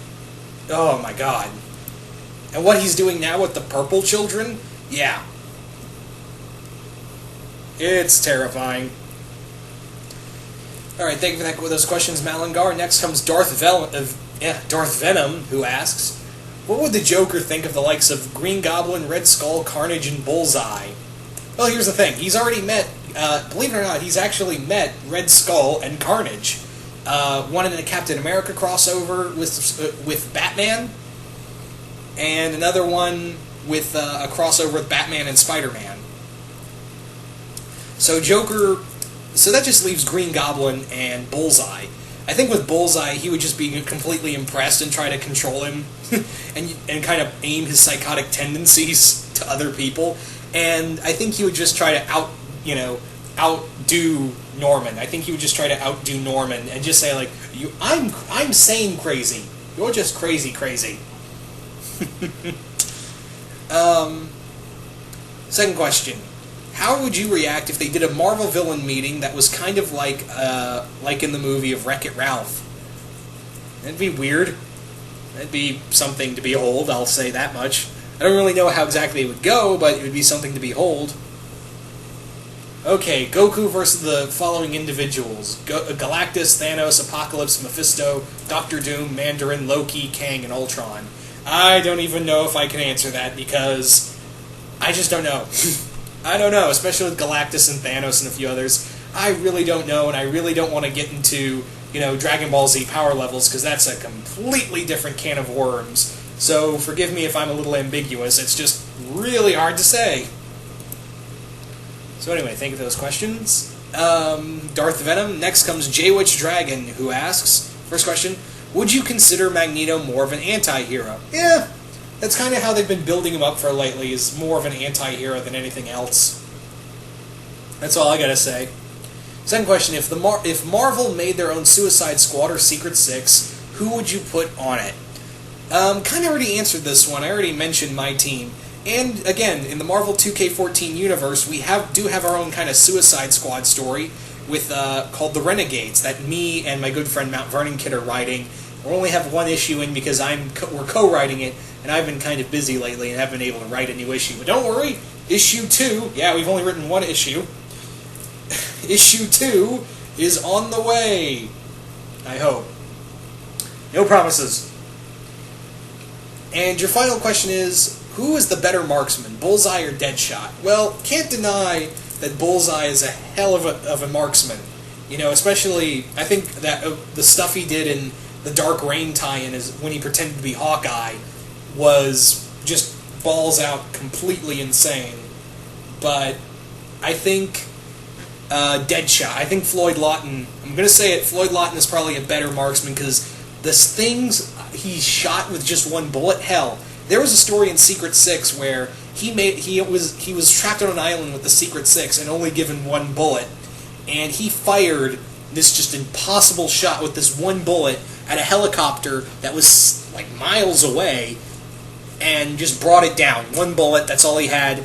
S1: oh my god. And what he's doing now with the Purple Children, yeah. It's terrifying. Alright, thank you for those questions, Malingar. Next comes Darth Venom, who asks, what would the Joker think of the likes of Green Goblin, Red Skull, Carnage, and Bullseye? Well, here's the thing. He's already met, believe it or not, he's actually met Red Skull and Carnage. One in a Captain America crossover with Batman, and another one with a crossover with Batman and Spider-Man. So that just leaves Green Goblin and Bullseye. I think with Bullseye, he would just be completely impressed and try to control him and kind of aim his psychotic tendencies to other people. And I think he would just try to outdo Norman. I think he would just try to outdo Norman and just say, like, I'm sane crazy. You're just crazy. Second question. How would you react if they did a Marvel villain meeting that was kind of like in the movie of Wreck-It Ralph? That'd be weird. That'd be something to behold, I'll say that much. I don't really know how exactly it would go, but it would be something to behold. Okay, Goku versus the following individuals. Galactus, Thanos, Apocalypse, Mephisto, Doctor Doom, Mandarin, Loki, Kang, and Ultron. I don't even know if I can answer that, because I just don't know. I don't know, especially with Galactus and Thanos and a few others. I really don't know, and I really don't want to get into, Dragon Ball Z power levels, because that's a completely different can of worms. So forgive me if I'm a little ambiguous. It's just really hard to say. So anyway, thank you for those questions. Darth Venom. Next comes J-Witch Dragon, who asks, first question, would you consider Magneto more of an anti-hero? Yeah. That's kind of how they've been building him up for lately, is more of an anti-hero than anything else. That's all I gotta say. Second question, if Marvel made their own Suicide Squad or Secret Six, who would you put on it? Kind of already answered this one. I already mentioned my team. And, again, in the Marvel 2K14 universe, we do have our own kind of Suicide Squad story with called The Renegades, that me and my good friend Mount Vernon Kid are writing. We'll only have one issue in because we're co-writing it, and I've been kind of busy lately and haven't been able to write a new issue. But don't worry, issue 2, yeah, we've only written one issue. Issue 2 is on the way. I hope. No promises. And your final question is, who is the better marksman, Bullseye or Deadshot? Well, can't deny that Bullseye is a hell of a marksman. Especially, I think that the stuff he did in the Dark Reign tie-in is when he pretended to be Hawkeye was just balls out, completely insane. But I think Deadshot. I think Floyd Lawton. I'm going to say it. Floyd Lawton is probably a better marksman because the things he shot with just one bullet. Hell, there was a story in Secret Six where he was trapped on an island with the Secret Six and only given one bullet, and he fired this just impossible shot with this one bullet at a helicopter that was like miles away, and just brought it down. One bullet. That's all he had.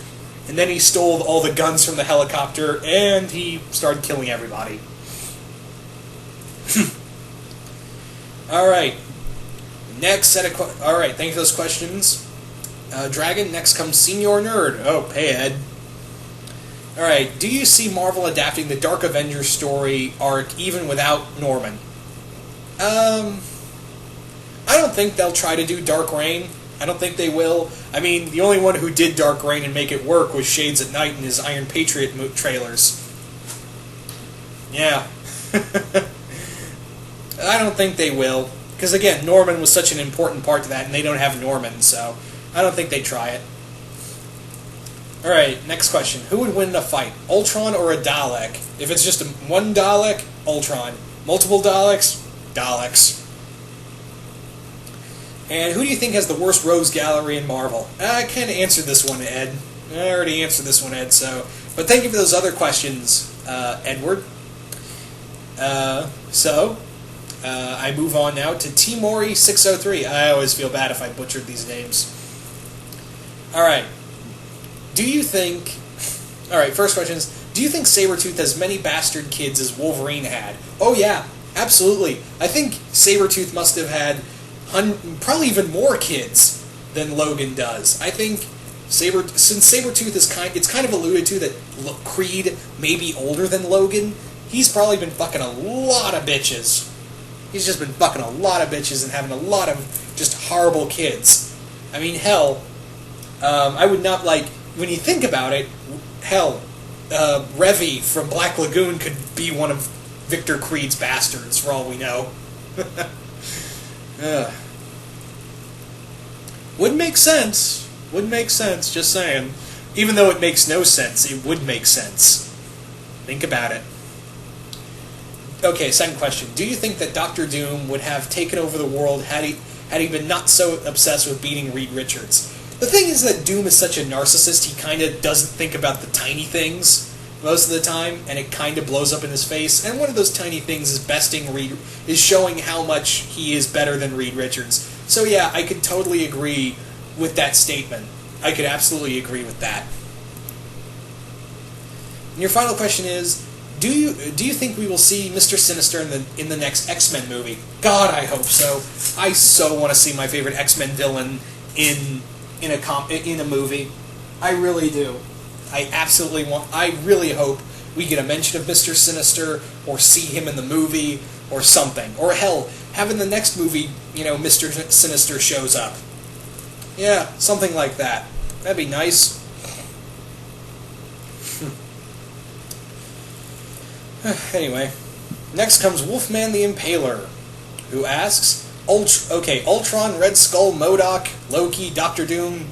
S1: And then he stole all the guns from the helicopter, and he started killing everybody. Alright. Next set of Alright, thank you for those questions. Dragon, next comes Senior Nerd. Oh, hey, Ed. Alright, do you see Marvel adapting the Dark Avengers story arc even without Norman? I don't think they'll try to do Dark Reign. I don't think they will. I mean, the only one who did Dark Reign and make it work was Shades at Night in his Iron Patriot trailers. Yeah. I don't think they will. Because, again, Norman was such an important part to that, and they don't have Norman, so I don't think they'd try it. Alright, next question. Who would win in a fight, Ultron or a Dalek? If it's just one Dalek, Ultron. Multiple Daleks, Daleks. And who do you think has the worst rogues gallery in Marvel? I kind of answered this one, Ed. I already answered this one, Ed. But thank you for those other questions, Edward. I move on now to Timori603. I always feel bad if I butchered these names. Alright. First question is, do you think Sabretooth has many bastard kids as Wolverine had? Oh yeah, absolutely. I think Sabretooth must have had probably even more kids than Logan does. I think since Sabretooth it's kind of alluded to that Creed may be older than Logan, he's probably been fucking a lot of bitches. He's just been fucking a lot of bitches and having a lot of just horrible kids. I mean, hell, I would not when you think about it, hell, Revy from Black Lagoon could be one of Victor Creed's bastards, for all we know. Would make sense. Would make sense, just saying. Even though it makes no sense, it would make sense. Think about it. Okay, second question. Do you think that Dr. Doom would have taken over the world had he been not so obsessed with beating Reed Richards? The thing is that Doom is such a narcissist, he kind of doesn't think about the tiny things most of the time, and it kind of blows up in his face. And one of those tiny things is showing how much he is better than Reed Richards. So yeah, I could totally agree with that statement. I could absolutely agree with that. And your final question is, do you think we will see Mr. Sinister in the next X-Men movie? God, I hope so. I so want to see my favorite X-Men villain in a movie. I really do. I really hope we get a mention of Mr. Sinister, or see him in the movie, or something. Or hell, have in the next movie, Mr. Sinister shows up. Yeah, something like that. That'd be nice. Anyway, next comes Wolfman the Impaler, who asks, Ultron, Red Skull, MODOK, Loki, Doctor Doom,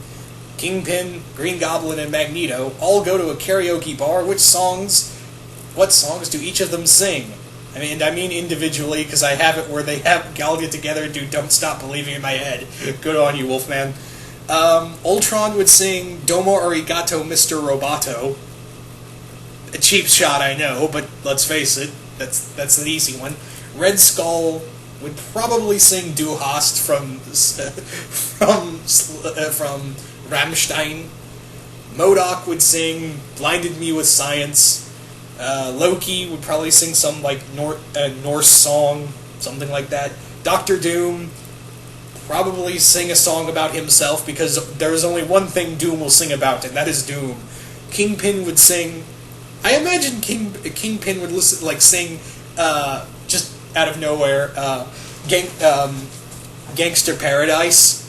S1: Kingpin, Green Goblin, and Magneto all go to a karaoke bar. What songs do each of them sing? I mean individually, because I have it where they all get together and do Don't Stop Believing in My Head. Good on you, Wolfman. Ultron would sing Domo Arigato, Mr. Roboto. A cheap shot, I know, but let's face it, that's an easy one. Red Skull would probably sing Du Hast from Rammstein. MODOK would sing Blinded Me with Science. Loki would probably sing some Norse song, something like that. Doctor Doom probably sing a song about himself, because there is only one thing Doom will sing about, and that is Doom. Kingpin would sing. I imagine Kingpin would sing just out of nowhere, Gangster Paradise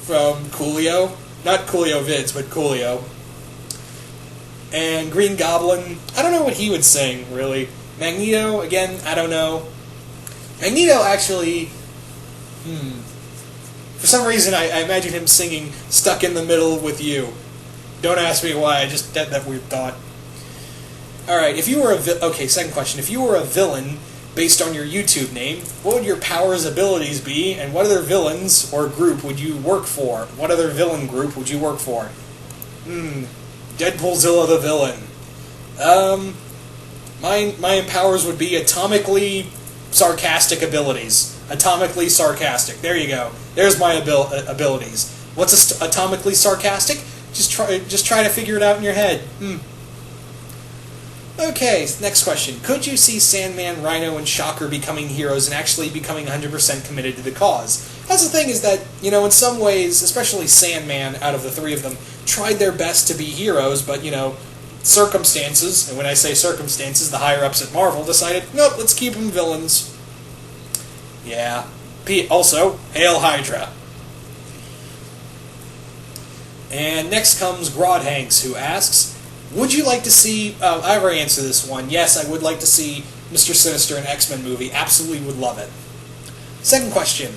S1: from Coolio. Not Coolio Vids, but Coolio. And Green Goblin, I don't know what he would sing, really. Magneto, again, I don't know. Magneto, actually, for some reason, I imagine him singing Stuck in the Middle with You. Don't ask me why, I just had that weird thought. Alright, second question. If you were a villain based on your YouTube name, what would your powers, abilities be, and what other villains or group would you work for? What other villain group would you work for? Deadpoolzilla the villain. My powers would be atomically sarcastic abilities. Atomically sarcastic. There you go. There's my abilities. What's atomically sarcastic? Just try to figure it out in your head. Okay, next question. Could you see Sandman, Rhino, and Shocker becoming heroes and actually becoming 100% committed to the cause? That's the thing, is that, in some ways, especially Sandman, out of the three of them, tried their best to be heroes, but, circumstances, and when I say circumstances, the higher-ups at Marvel decided, nope, let's keep them villains. Yeah. Also, Hail Hydra. And next comes Grod Hanks, who asks, would you like to see... I already answered this one. Yes, I would like to see Mr. Sinister in an X-Men movie. Absolutely would love it. Second question.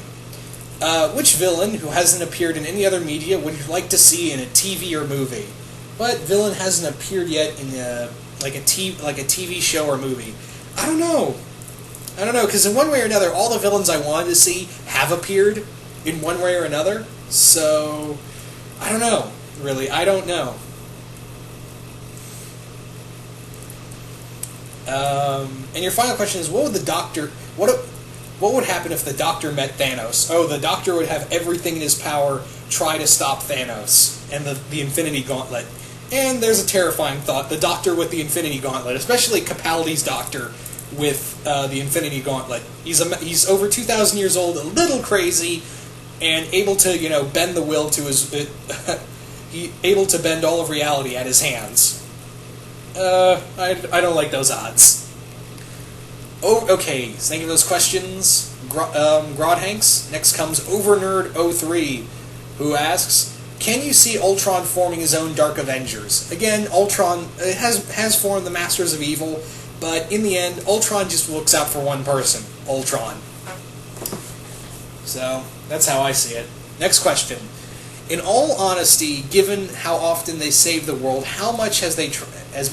S1: Which villain who hasn't appeared in any other media would you like to see in a TV or movie? What villain hasn't appeared yet in a TV show or movie? I don't know, because in one way or another, all the villains I wanted to see have appeared. in one way or another. So, I don't know. Really, I don't know. And your final question is, what would the Doctor... What would happen if the Doctor met Thanos? Oh, the Doctor would have everything in his power try to stop Thanos and the Infinity Gauntlet. And there's a terrifying thought, the Doctor with the Infinity Gauntlet, especially Capaldi's Doctor with the Infinity Gauntlet. He's over 2,000 years old, a little crazy, and able to, bend the will to his... able to bend all of reality at his hands. I don't like those odds. Oh, okay, thank you for those questions, Grodhanks. Next comes OverNerd03, who asks, can you see Ultron forming his own Dark Avengers? Again, Ultron has formed the Masters of Evil, but in the end, Ultron just looks out for one person, Ultron. So, that's how I see it. Next question. In all honesty, given how often they save the world, how much as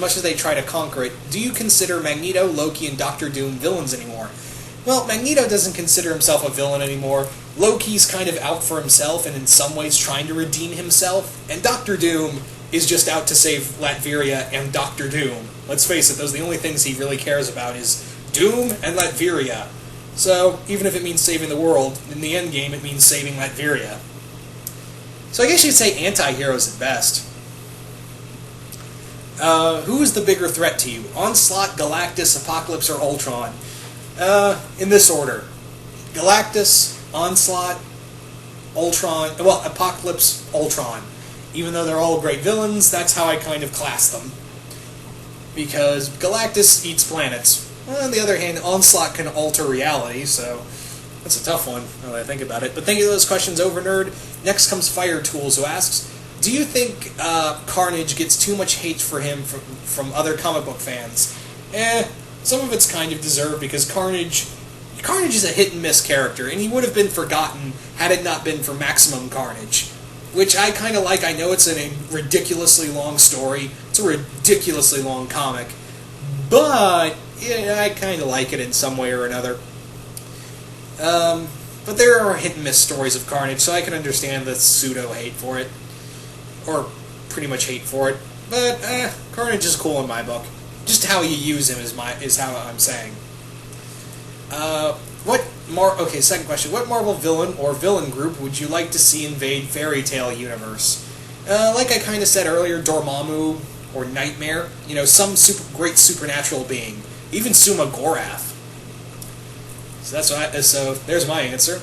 S1: much as they try to conquer it, do you consider Magneto, Loki, and Doctor Doom villains anymore? Well, Magneto doesn't consider himself a villain anymore. Loki's kind of out for himself and in some ways trying to redeem himself. And Doctor Doom is just out to save Latveria and Doctor Doom. Let's face it, those are the only things he really cares about is Doom and Latveria. So, even if it means saving the world, in the end game it means saving Latveria. So I guess you'd say anti-heroes at best. Who is the bigger threat to you? Onslaught, Galactus, Apocalypse, or Ultron? In this order. Galactus, Onslaught, Ultron, well, Apocalypse, Ultron. Even though they're all great villains, that's how I kind of class them. Because Galactus eats planets. On the other hand, Onslaught can alter reality, so that's a tough one, now that I think about it. But thank you for those questions, Overnerd. Next comes Fire Tools, who asks, do you think Carnage gets too much hate for him from other comic book fans? Some of it's kind of deserved, because Carnage is a hit-and-miss character, and he would have been forgotten had it not been for Maximum Carnage, which I kind of like. I know it's a ridiculously long story, it's a ridiculously long comic, but yeah, I kind of like it in some way or another. But there are hit-and-miss stories of Carnage, so I can understand the pseudo-hate for it. Or pretty much hate for it. But, Carnage is cool in my book. Just how you use him is how I'm saying. Okay, second question. What Marvel villain or villain group would you like to see invade Fairy Tail universe? Like I kind of said earlier, Dormammu or Nightmare. Some great supernatural being. Even Suma Gorath. So there's my answer.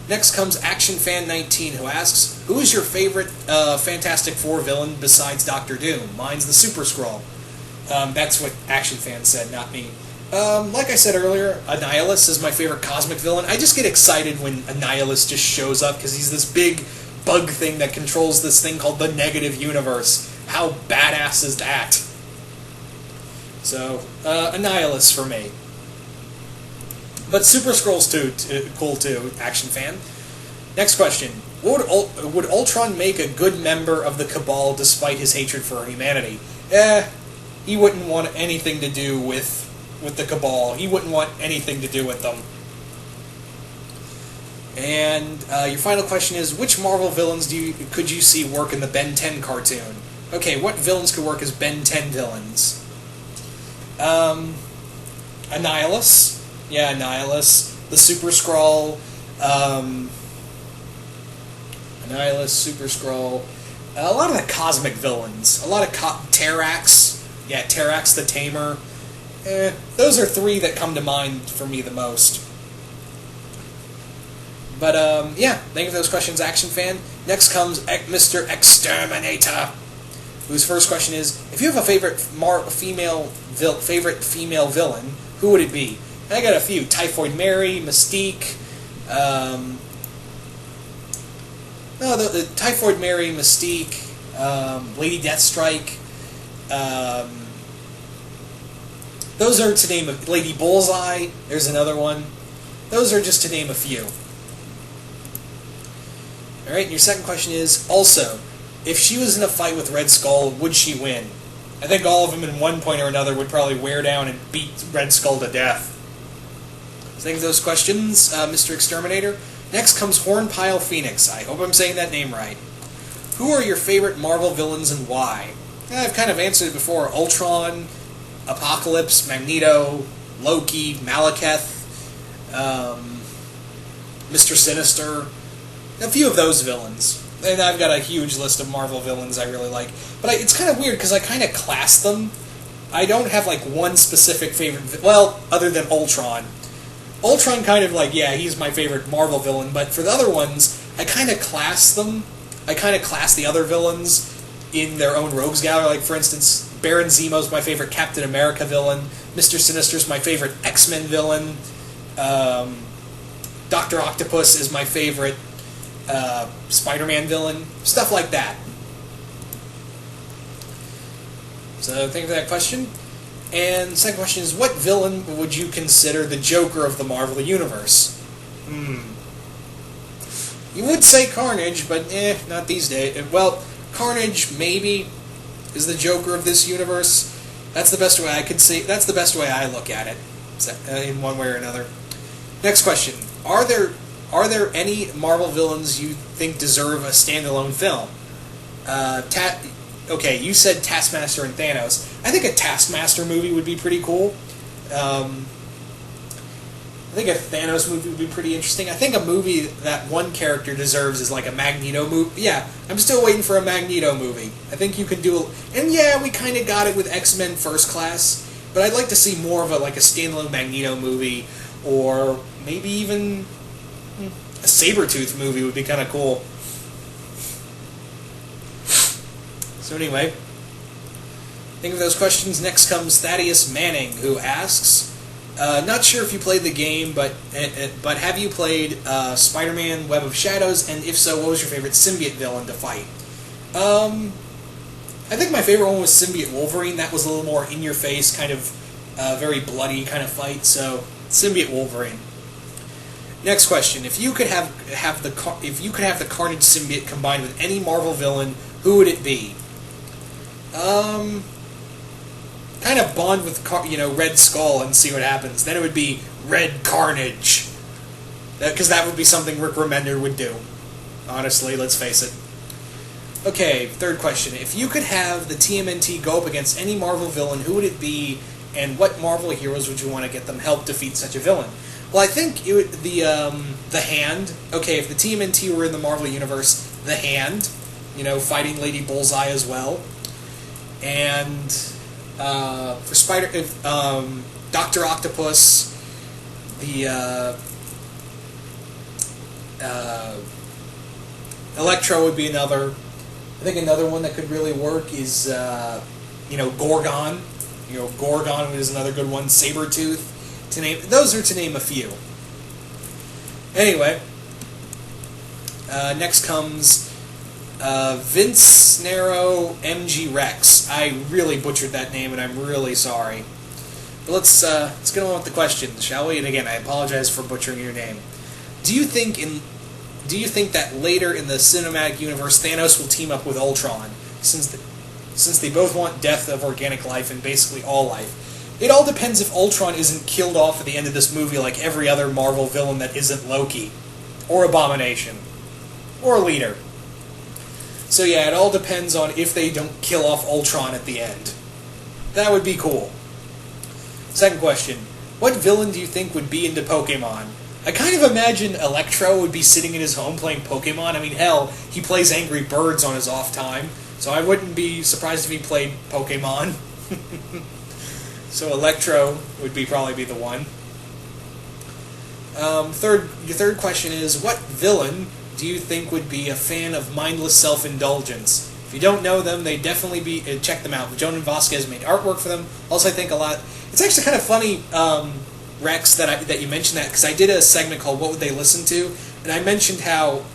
S1: Next comes ActionFan19, who asks, who is your favorite Fantastic Four villain besides Doctor Doom? Mine's the Super Skrull. That's what ActionFan said, not me. Like I said earlier, Annihilus is my favorite cosmic villain. I just get excited when Annihilus just shows up, because he's this big bug thing that controls this thing called the Negative Universe. How badass is that? So, Annihilus for me. But Super Skrull's cool too, Action Fan. Next question. Would Ultron make a good member of the Cabal despite his hatred for humanity? He wouldn't want anything to do with the Cabal. He wouldn't want anything to do with them. And your final question is, which Marvel villains could you see work in the Ben 10 cartoon? Okay, what villains could work as Ben 10 villains? Annihilus. Yeah, Annihilus. The Super Skrull. Annihilus, Super Skrull. A lot of the cosmic villains. A lot of Terrax. Yeah, Terrax the Tamer. Those are three that come to mind for me the most. But, yeah, thank you for those questions, Action Fan. Next comes Mr. Exterminator, whose first question is, if you have a favorite female villain, who would it be? I got a few. Typhoid Mary, Mystique, the Typhoid Mary, Mystique, Lady Deathstrike, those are to name Lady Bullseye, there's another one. Those are just to name a few. Alright, and your second question is, also, if she was in a fight with Red Skull, would she win? I think all of them in one point or another would probably wear down and beat Red Skull to death. So thank you for those questions, Mr. Exterminator. Next comes Hornpile Phoenix. I hope I'm saying that name right. Who are your favorite Marvel villains and why? I've kind of answered it before. Ultron, Apocalypse, Magneto, Loki, Malekith, Mr. Sinister, a few of those villains. And I've got a huge list of Marvel villains I really like. But it's kind of weird because I kind of class them. I don't have like one specific favorite, well, other than Ultron. Ultron kind of like, yeah, he's my favorite Marvel villain, but for the other ones, I kind of class them. I kind of class the other villains in their own rogues gallery. Like, for instance, Baron Zemo's my favorite Captain America villain. Mr. Sinister's my favorite X-Men villain. Dr. Octopus is my favorite Spider-Man villain. Stuff like that. So, thank you for that question. And the second question is, what villain would you consider the Joker of the Marvel Universe? You would say Carnage, but not these days. Well, Carnage maybe is the Joker of this universe. That's the best way I could say. That's the best way I look at it, in one way or another. Next question: Are there any Marvel villains you think deserve a standalone film? Okay, you said Taskmaster and Thanos. I think a Taskmaster movie would be pretty cool. I think a Thanos movie would be pretty interesting. I think a movie that one character deserves is like a Magneto movie. Yeah, I'm still waiting for a Magneto movie. I think you can do and yeah, we kind of got it with X-Men First Class, but I'd like to see more of a standalone Magneto movie, or maybe even a Sabretooth movie would be kind of cool. So anyway, think of those questions. Next comes Thaddeus Manning, who asks, not sure if you played the game, but have you played Spider-Man Web of Shadows, and if so, what was your favorite symbiote villain to fight? I think my favorite one was Symbiote Wolverine. That was a little more in-your-face, kind of very bloody kind of fight, so Symbiote Wolverine. Next question: If you could have the Carnage symbiote combined with any Marvel villain, who would it be? Kind of bond with Red Skull and see what happens. Then it would be Red Carnage, because that would be something Rick Remender would do. Honestly, let's face it. Okay, third question: If you could have the TMNT go up against any Marvel villain, who would it be, and what Marvel heroes would you want to get them help defeat such a villain? Well, I think it would the Hand. Okay, if the TMNT were in the Marvel universe, the Hand, fighting Lady Bullseye as well. And for Dr. Octopus, the Electro would be another. I think another one that could really work is Gorgon. Gorgon is another good one. Sabretooth. Those are to name a few. Anyway, next comes Vince Snaro MG Rex. I really butchered that name, and I'm really sorry. But let's get on with the questions, shall we? And again, I apologize for butchering your name. Do you think that later in the cinematic universe, Thanos will team up with Ultron, since they both want death of organic life and basically all life? It all depends if Ultron isn't killed off at the end of this movie like every other Marvel villain that isn't Loki, or Abomination, or Leader. So yeah, it all depends on if they don't kill off Ultron at the end. That would be cool. Second question: What villain do you think would be into Pokemon? I kind of imagine Electro would be sitting in his home playing Pokemon. I mean, hell, he plays Angry Birds on his off time, so I wouldn't be surprised if he played Pokemon. So Electro would probably be the one. Your third question is, what villain do you think would be a fan of mindless self-indulgence? If you don't know them, they definitely check them out. Jonan Vasquez made artwork for them. Also, I think a lot. It's actually kind of funny, Rex, that you mentioned that, because I did a segment called "What Would They Listen To," and I mentioned how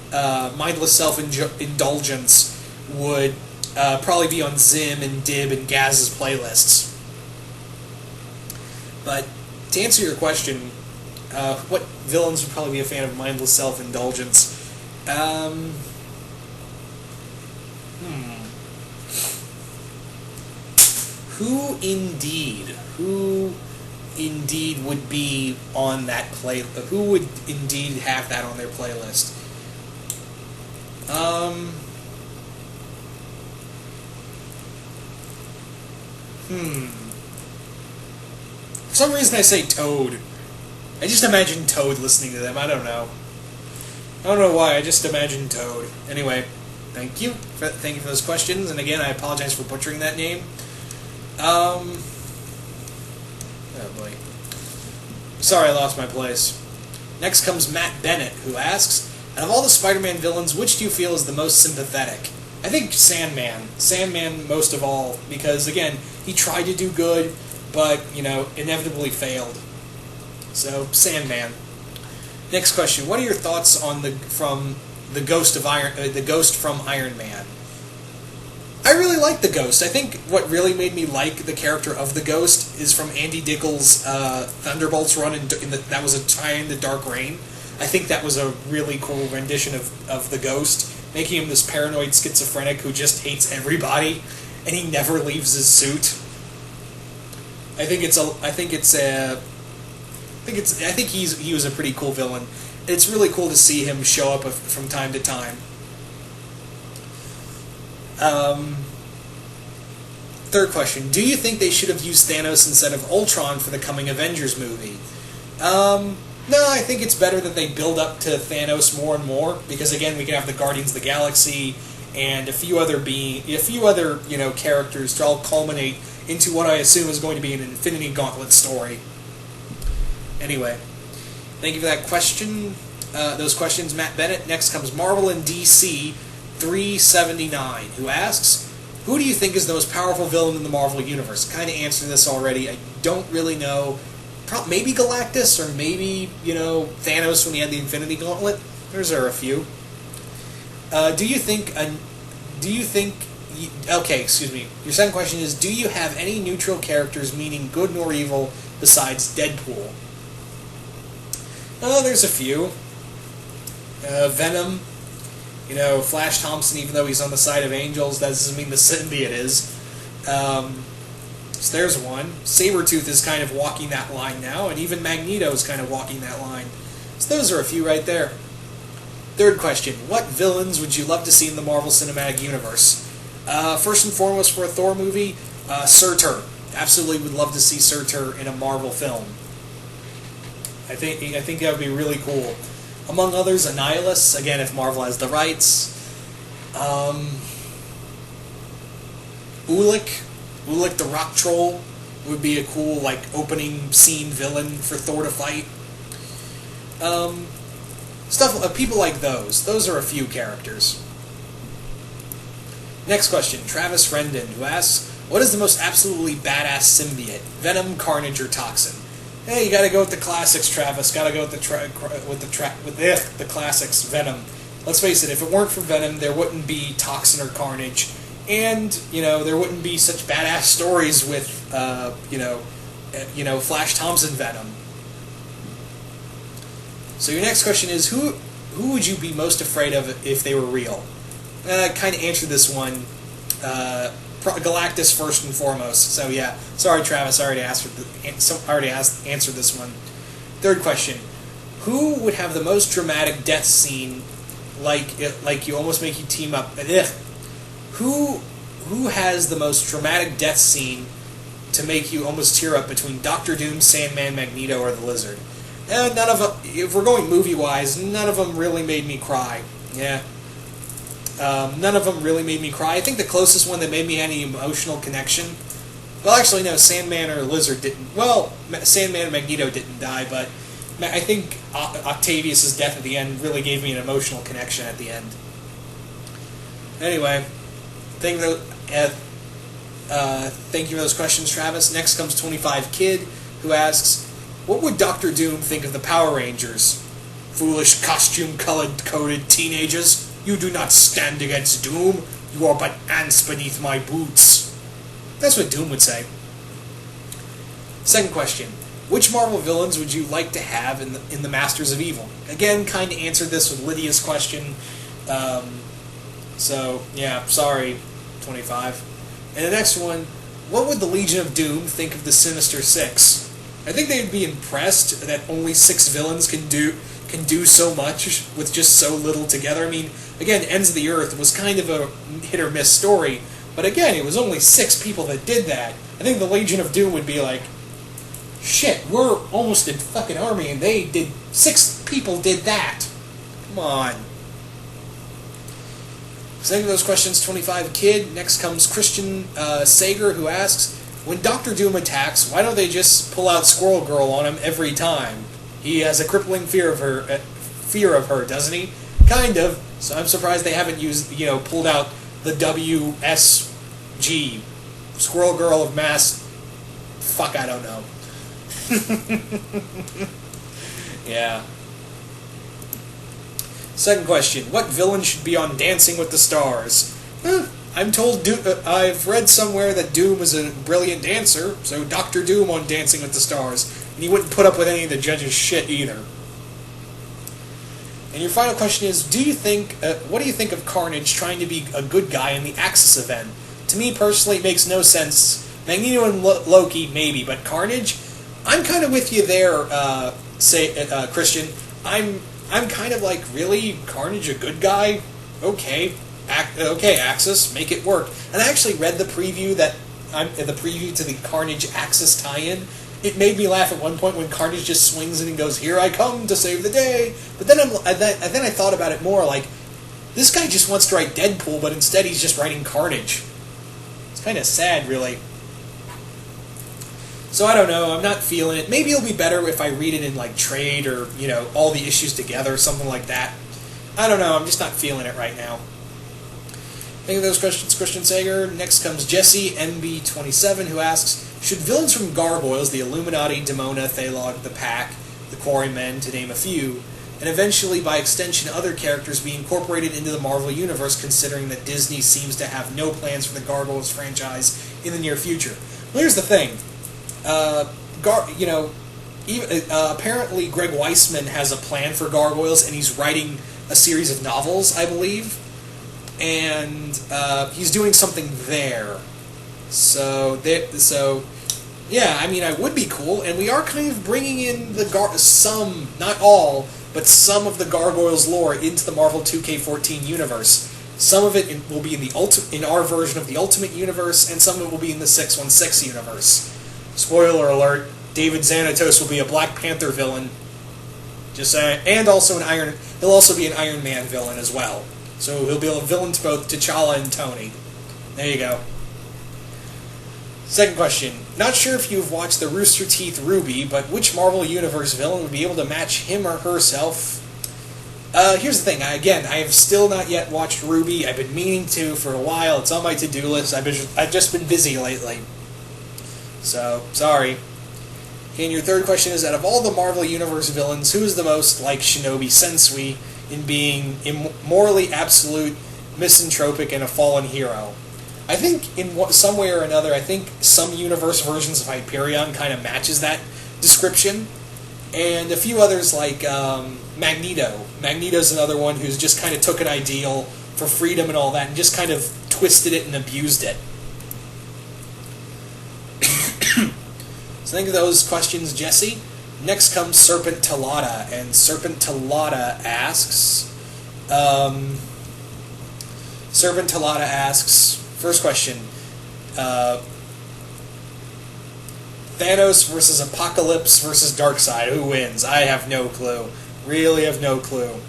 S1: mindless self-indulgence would probably be on Zim and Dib and Gaz's playlists. But to answer your question, what villains would probably be a fan of mindless self-indulgence? Who indeed would be on that who would indeed have that on their playlist. For some reason I say Toad. I just imagine Toad listening to them. I don't know why. I just imagine Toad. Anyway, thank you for those questions. And again, I apologize for butchering that name. Oh boy. Sorry, I lost my place. Next comes Matt Bennett, who asks, out of all the Spider-Man villains, which do you feel is the most sympathetic? I think Sandman. Sandman most of all, because again, he tried to do good, but, inevitably failed. So, Sandman. Next question. What are your thoughts on the Ghost from Iron Man? I really like the Ghost. I think what really made me like the character of the Ghost is from Andy Diggle's Thunderbolts run, that was a tie-in to Dark Reign. I think that was a really cool rendition of the Ghost, making him this paranoid schizophrenic who just hates everybody, and he never leaves his suit. I think he was a pretty cool villain. It's really cool to see him show up from time to time. Third question. Do you think they should have used Thanos instead of Ultron for the coming Avengers movie? No, I think it's better that they build up to Thanos more and more, because again, we can have the Guardians of the Galaxy and a few other characters to all culminate into what I assume is going to be an Infinity Gauntlet story. Anyway, thank you for that question. Those questions, Matt Bennett. Next comes Marvel and DC 379, who asks, who do you think is the most powerful villain in the Marvel Universe? Kind of answered this already. I don't really know. Maybe Galactus, or maybe, Thanos when he had the Infinity Gauntlet. Those are a few. Okay, excuse me. Your second question is, do you have any neutral characters, meaning good nor evil, besides Deadpool? There's a few. Venom. Flash Thompson, even though he's on the side of angels, that doesn't mean the symbiote is. So there's one. Sabretooth is kind of walking that line now, and even Magneto is kind of walking that line. So those are a few right there. Third question. What villains would you love to see in the Marvel Cinematic Universe? First and foremost, for a Thor movie, Surtur. Absolutely would love to see Surtur in a Marvel film. I think that would be really cool. Among others, Annihilus, again, if Marvel has the rights. Ulik the Rock Troll would be a cool, opening scene villain for Thor to fight. People like those. Those are a few characters. Next question, Travis Rendon, who asks, what is the most absolutely badass symbiote? Venom, Carnage, or Toxin? Hey, you gotta go with the classics, Travis. Gotta go with the classics, Venom. Let's face it, if it weren't for Venom, there wouldn't be Toxin or Carnage. And, there wouldn't be such badass stories with, Flash Thompson Venom. So your next question is, who would you be most afraid of if they were real? I kind of answered this one. Galactus first and foremost. So yeah, sorry Travis, I already answered this one. Third question: who would have the most dramatic death scene? Like you almost make you team up. Who has the most dramatic death scene to make you almost tear up between Doctor Doom, Sandman, Magneto, or the Lizard? None of them. If we're going movie wise, none of them really made me cry. Yeah. None of them really made me cry. I think the closest one that made me any emotional connection... Well, actually, no, Sandman or Lizard didn't... Well, Sandman and Magneto didn't die, but I think Octavius' death at the end really gave me an emotional connection at the end. Anyway, thank you for those questions, Travis. Next comes 25 Kid, who asks, what would Dr. Doom think of the Power Rangers? Foolish costume-colored teenagers... You do not stand against Doom. You are but ants beneath my boots. That's what Doom would say. Second question. Which Marvel villains would you like to have in the Masters of Evil? Again, kind of answered this with Lydia's question. So, yeah, sorry, 25. And the next one. What would the Legion of Doom think of the Sinister Six? I think they'd be impressed that only 6 villains can do so much with just so little together. I mean, again, Ends of the Earth was kind of a hit or miss story, but again, it was only 6 people that did that. I think the Legion of Doom would be like, shit, we're almost a fucking army, and 6 people did that. Come on. So think of those questions, 25 Kid. Next comes Christian Sager, who asks, when Doctor Doom attacks, why don't they just pull out Squirrel Girl on him every time? He has a crippling fear of her, doesn't he? Kind of. So I'm surprised they haven't pulled out the WSG, Squirrel Girl of Mass. Fuck, I don't know. Yeah. Second question: what villain should be on Dancing with the Stars? I'm told I've read somewhere that Doom is a brilliant dancer, so Dr. Doom on Dancing with the Stars, and he wouldn't put up with any of the judges' shit either. And your final question is: what do you think of Carnage trying to be a good guy in the Axis event? To me personally, it makes no sense. Magneto and Loki maybe, but Carnage, I'm kind of with you there. Christian, I'm kind of like, really, Carnage a good guy? Okay, Axis, make it work. And I actually read the preview to the Carnage Axis tie-in. It made me laugh at one point when Carnage just swings in and goes, "Here I come to save the day." But then I thought about it more, like, this guy just wants to write Deadpool, but instead he's just writing Carnage. It's kind of sad, really. So I don't know, I'm not feeling it. Maybe it'll be better if I read it in like trade or, all the issues together, something like that. I don't know, I'm just not feeling it right now. Think of those questions, Christian Sager. Next comes Jesse, MB27, who asks, should villains from Gargoyles, the Illuminati, Demona, Thalog, the Pack, the Quarrymen, to name a few, and eventually, by extension, other characters be incorporated into the Marvel Universe, considering that Disney seems to have no plans for the Gargoyles franchise in the near future? Well, here's the thing. Apparently Greg Weisman has a plan for Gargoyles, and he's writing a series of novels, I believe, and he's doing something there. So yeah, I mean, I would be cool, and we are kind of bringing in some, not all, but some of the Gargoyles lore into the Marvel 2K14 universe. Some of it will be in our version of the Ultimate Universe, and some of it will be in the 616 universe. Spoiler alert, David Xanatos will be a Black Panther villain. Just saying. And also he'll also be an Iron Man villain as well. So he'll be a villain to both T'Challa and Tony. There you go. Second question. Not sure if you've watched the Rooster Teeth Ruby, but which Marvel Universe villain would be able to match him or herself? Here's the thing. I have still not yet watched Ruby. I've been meaning to for a while. It's on my to-do list. I've just been busy lately. So, sorry. Okay, and your third question is, out of all the Marvel Universe villains, who is the most like Shinobi Sensui in being morally absolute, misanthropic, and a fallen hero? I think in some way or another, I think some universe versions of Hyperion kind of matches that description. And a few others like Magneto. Magneto's another one who's just kind of took an ideal for freedom and all that and just kind of twisted it and abused it. So think of those questions, Jesse. Next comes Serpent Talata, and Serpent Talata asks, first question, Thanos versus Apocalypse versus Darkseid, who wins? I have no clue. Really have no clue.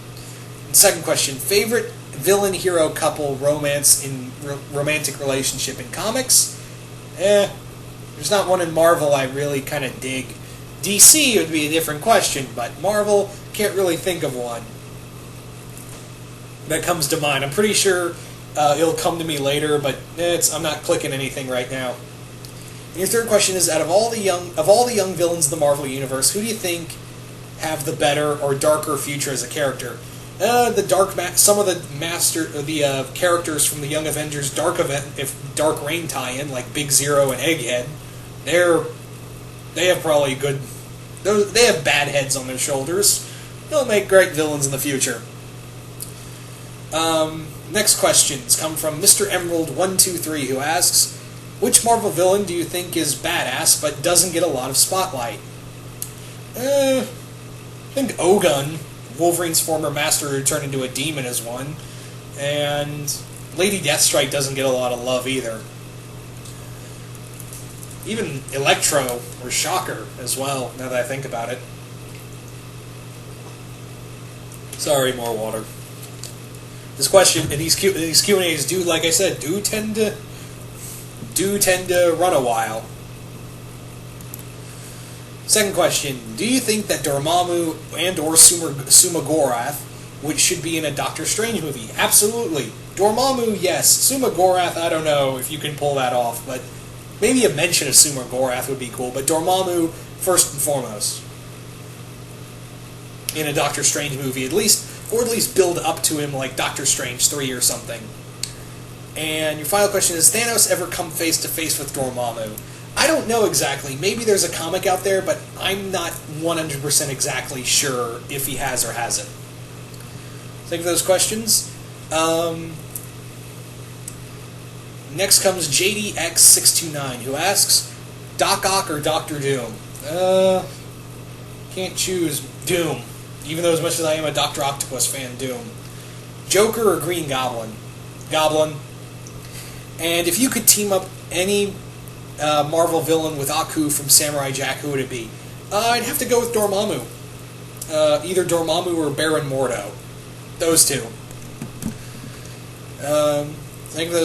S1: And second question, favorite villain-hero couple romance in romantic relationship in comics? There's not one in Marvel I really kind of dig. DC would be a different question, but Marvel, can't really think of one that comes to mind. I'm pretty sure it'll come to me later, but I'm not clicking anything right now. And your third question is, out of all the young villains in the Marvel Universe, who do you think have the better or darker future as a character? Some of the characters from the Young Avengers Dark Reign tie-in, like Big Zero and Egghead, they have probably they have bad heads on their shoulders. They'll make great villains in the future. Next questions come from Mr. Emerald123, who asks, which Marvel villain do you think is badass but doesn't get a lot of spotlight? I think Ogun, Wolverine's former master who turned into a demon, is one. And Lady Deathstrike doesn't get a lot of love either. Even Electro, or Shocker, as well, now that I think about it. Sorry, more water. This question, and these Q&As do, like I said, do tend to run a while. Second question, do you think that Dormammu and or Suma Gorath should be in a Doctor Strange movie? Absolutely. Dormammu, yes. Suma Gorath, I don't know if you can pull that off, but maybe a mention of Suma Gorath would be cool, but Dormammu, first and foremost. In a Doctor Strange movie, at least build up to him like Doctor Strange 3 or something. And your final question is, Thanos ever come face-to-face with Dormammu? I don't know exactly. Maybe there's a comic out there, but I'm not 100% exactly sure if he has or hasn't. Think of those questions. Next comes JDX629, who asks, Doc Ock or Doctor Doom? Can't choose. Doom. Even though as much as I am a Dr. Octopus fan, Doom. Joker or Green Goblin? Goblin. And if you could team up any Marvel villain with Aku from Samurai Jack, who would it be? I'd have to go with Dormammu. Either Dormammu or Baron Mordo. Those two. Thank you for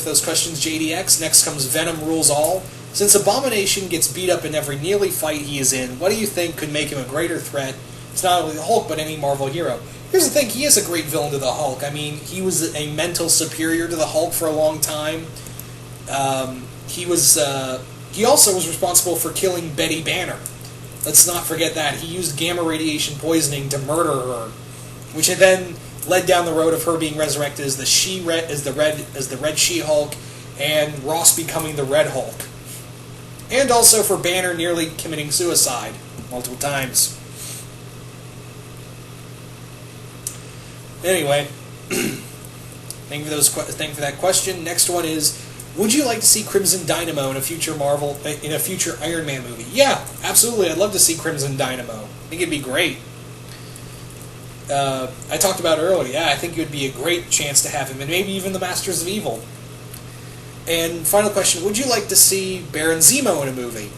S1: those questions, JDX. Next comes Venom Rules All. Since Abomination gets beat up in every nearly fight he is in, what do you think could make him a greater threat? It's not only the Hulk, but any Marvel hero. Here's the thing, he is a great villain to the Hulk. I mean, he was a mental superior to the Hulk for a long time. He also was responsible for killing Betty Banner. Let's not forget that. He used gamma radiation poisoning to murder her, which had then led down the road of her being resurrected as the Red She-Hulk, and Ross becoming the Red Hulk. And also for Banner nearly committing suicide multiple times. Anyway, thank you for that question. Next one is, would you like to see Crimson Dynamo in a future Iron Man movie? Yeah, absolutely. I'd love to see Crimson Dynamo. I think it'd be great. I talked about it earlier. Yeah, I think it would be a great chance to have him, and maybe even the Masters of Evil. And final question, would you like to see Baron Zemo in a movie?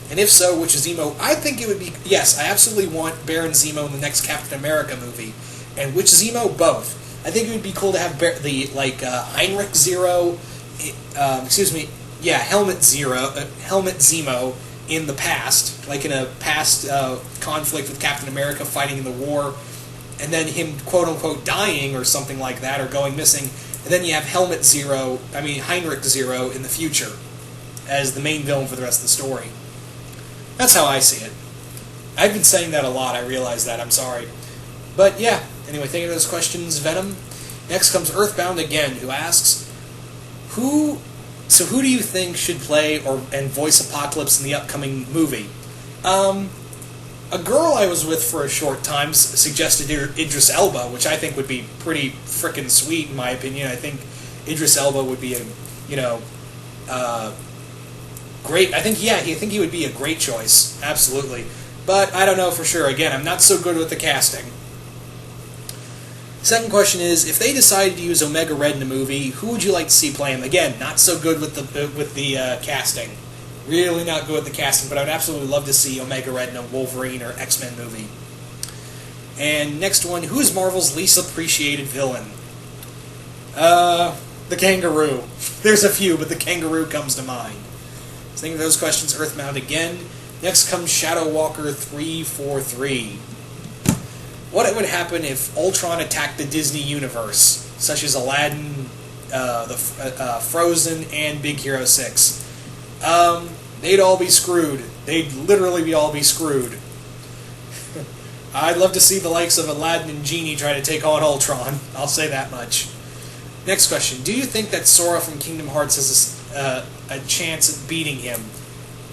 S1: And if so, which Zemo? I think it would be, yes, I absolutely want Baron Zemo in the next Captain America movie. And which Zemo? Both. I think it would be cool to have Heinrich Zero, Helmet Zemo in the past, like in a past conflict with Captain America fighting in the war, and then him quote-unquote dying or something like that, or going missing, and then you have Heinrich Zero in the future as the main villain for the rest of the story. That's how I see it. I've been saying that a lot, I realize that, I'm sorry. But yeah, anyway, thank you for those questions, Venom. Next comes Earthbound again, who asks, who do you think should play and voice Apocalypse in the upcoming movie? A girl I was with for a short time suggested Idris Elba, which I think would be pretty frickin' sweet in my opinion. I think Idris Elba would be great. I think he would be a great choice, absolutely. But I don't know for sure. Again, I'm not so good with the casting. Second question is, if they decided to use Omega Red in a movie, who would you like to see play him? Again, not so good with the casting. Really not good with the casting, but I would absolutely love to see Omega Red in a Wolverine or X-Men movie. And next one, who is Marvel's least appreciated villain? The Kangaroo. There's a few, but the Kangaroo comes to mind. So think of those questions, Earthbound again. Next comes Shadow Walker 343. What would happen if Ultron attacked the Disney universe, such as Aladdin, Frozen, and Big Hero 6? They'd all be screwed. They'd literally all be screwed. I'd love to see the likes of Aladdin and Genie try to take on Ultron. I'll say that much. Next question. Do you think that Sora from Kingdom Hearts has a chance at beating him?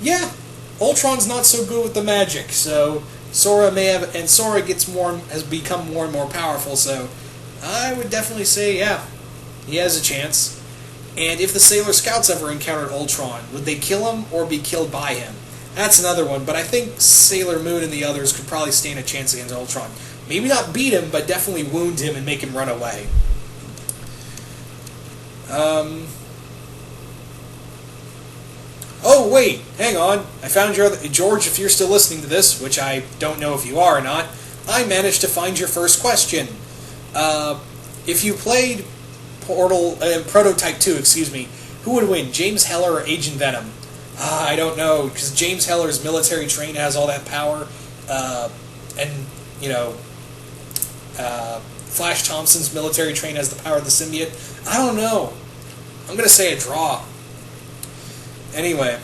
S1: Yeah. Ultron's not so good with the magic, so Sora may have, and Sora has become more and more powerful, so I would definitely say, yeah, he has a chance. And if the Sailor Scouts ever encountered Ultron, would they kill him or be killed by him? That's another one, but I think Sailor Moon and the others could probably stand a chance against Ultron. Maybe not beat him, but definitely wound him and make him run away. Oh, wait, hang on. I found your other... George, if you're still listening to this, which I don't know if you are or not, I managed to find your first question. If you played Prototype 2, who would win, James Heller or Agent Venom? I don't know, because James Heller's military trained, has all that power, and, Flash Thompson's military trained has the power of the symbiote. I don't know. I'm going to say a draw. Anyway,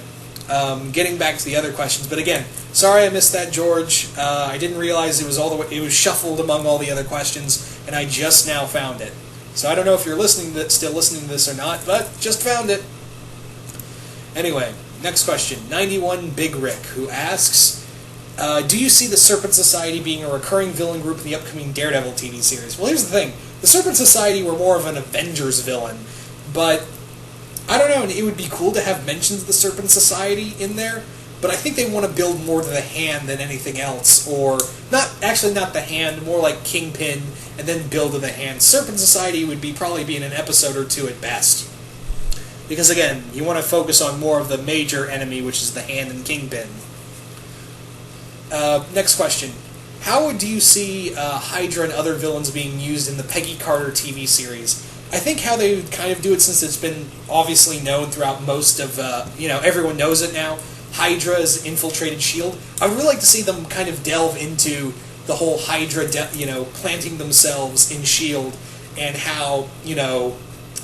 S1: getting back to the other questions, but again, sorry I missed that, George. I didn't realize it was shuffled among all the other questions, and I just now found it. So I don't know if you're still listening to this or not, but just found it. Anyway, next question. 91 Big Rick, who asks, do you see the Serpent Society being a recurring villain group in the upcoming Daredevil TV series? Well, here's the thing. The Serpent Society were more of an Avengers villain, but I don't know, and it would be cool to have mentions of the Serpent Society in there, but I think they want to build more to the Hand than anything else, or not the Hand, more like Kingpin, and then build to the Hand. Serpent Society would probably be in an episode or two at best. Because again, you want to focus on more of the major enemy, which is the Hand and Kingpin. Next question. How do you see Hydra and other villains being used in the Peggy Carter TV series? I think how they would kind of do it, since it's been obviously known throughout most of, everyone knows it now, Hydra has infiltrated S.H.I.E.L.D. I would really like to see them kind of delve into the whole Hydra, planting themselves in S.H.I.E.L.D. and how,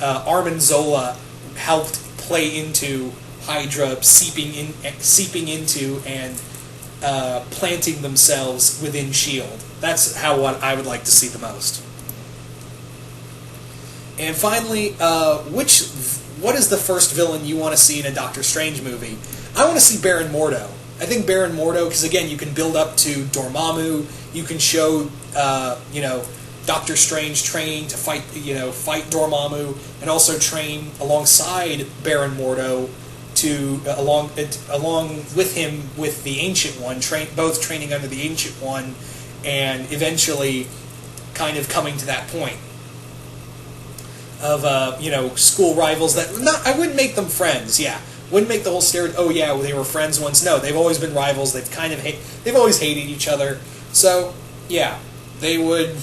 S1: Armin Zola helped play into Hydra seeping into and planting themselves within S.H.I.E.L.D. That's what I would like to see the most. And finally, what is the first villain you want to see in a Doctor Strange movie? I want to see Baron Mordo. I think Baron Mordo, because again, you can build up to Dormammu, you can show, Doctor Strange training to fight Dormammu, and also train alongside Baron Mordo along with him with the Ancient One, both training under the Ancient One, and eventually kind of coming to that point of school rivals that I wouldn't make them friends. Yeah, wouldn't make the whole they were friends once. No, they've always been rivals. They've always hated each other. So yeah, they would.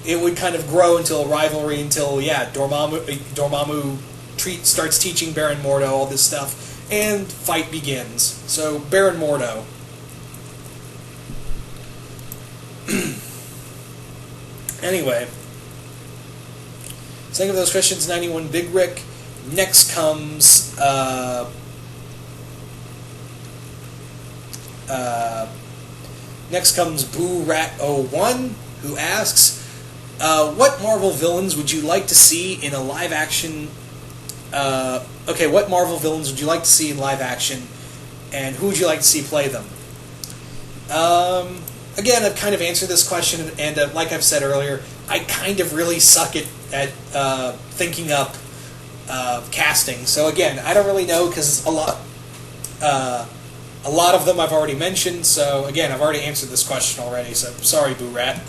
S1: It would kind of grow into a rivalry until Dormammu starts teaching Baron Mordo all this stuff, and fight begins. So Baron Mordo. Anyway. Think of those questions, 91 Big Rick. Next comes Boo Rat 01, who asks, what Marvel villains would you like to see in a live action? What Marvel villains would you like to see in live action, and who would you like to see play them? Again, I've kind of answered this question, and like I've said earlier, I kind of really suck at thinking up casting. So again, I don't really know, because a lot of them I've already mentioned. So again, I've already answered this question already. So sorry, Boo Rat.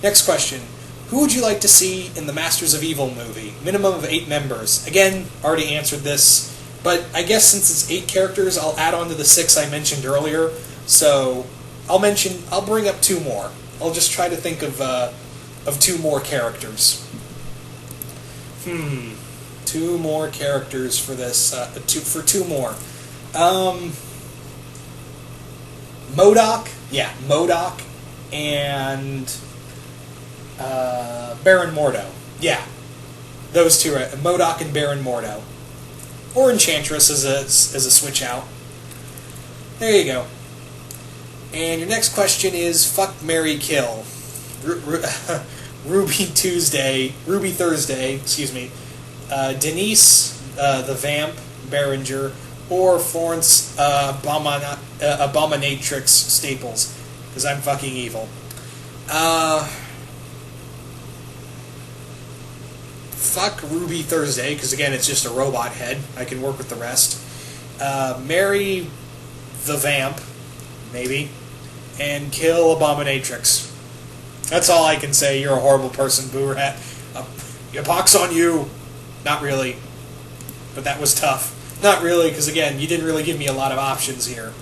S1: Next question: who would you like to see in the Masters of Evil movie? Minimum of 8 members. Again, already answered this, but I guess since it's 8 characters, I'll add on to the 6 I mentioned earlier. So I'll bring up 2 more. I'll just try to think of 2 more characters. 2 more characters for this. 2 more. MODOK. Yeah, MODOK and Baron Mordo. Yeah, those 2. MODOK and Baron Mordo, or Enchantress as a switch out. There you go. And your next question is fuck, marry, kill. Ruby Thursday, Denise, the Vamp, Behringer, or Florence Abominatrix Staples, because I'm fucking evil. Fuck Ruby Thursday, because again, it's just a robot head. I can work with the rest. Marry the Vamp, maybe, and kill Abominatrix. That's all I can say. You're a horrible person, Boo Rat. Pox on you. Not really. But that was tough. Not really, because again, you didn't really give me a lot of options here.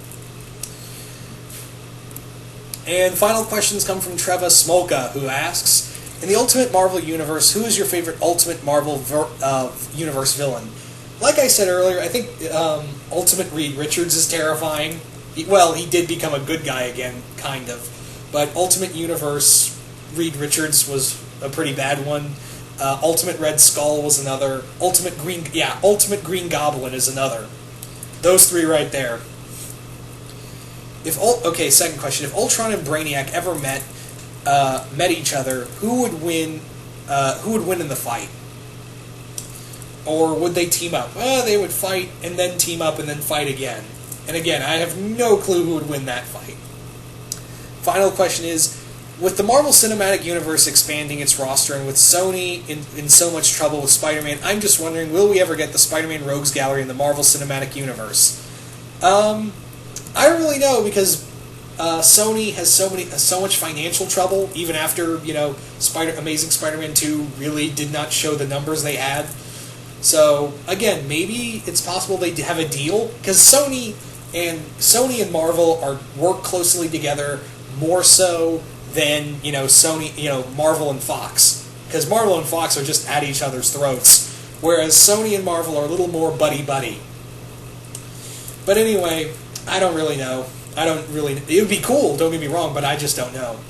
S1: And final questions come from Treva Smolka, who asks, in the Ultimate Marvel Universe, who is your favorite Ultimate Marvel Universe villain? Like I said earlier, I think Ultimate Reed Richards is terrifying. He did become a good guy again, kind of. But Ultimate Universe, Reed Richards was a pretty bad one. Ultimate Red Skull was another. Ultimate Green Goblin is another. Those three right there. Second question. If Ultron and Brainiac ever met each other, who would win? Who would win in the fight? Or would they team up? They would fight and then team up and then fight again. And again, I have no clue who would win that fight. Final question is, with the Marvel Cinematic Universe expanding its roster and with Sony in so much trouble with Spider-Man, I'm just wondering, will we ever get the Spider-Man Rogues Gallery in the Marvel Cinematic Universe? I don't really know, because Sony has so much financial trouble, even after, Amazing Spider-Man 2 really did not show the numbers they had. So, again, maybe it's possible they have a deal, because Sony and Marvel work closely together more so than, Marvel and Fox. Because Marvel and Fox are just at each other's throats, whereas Sony and Marvel are a little more buddy-buddy. But anyway, I don't really know. It would be cool, don't get me wrong, but I just don't know.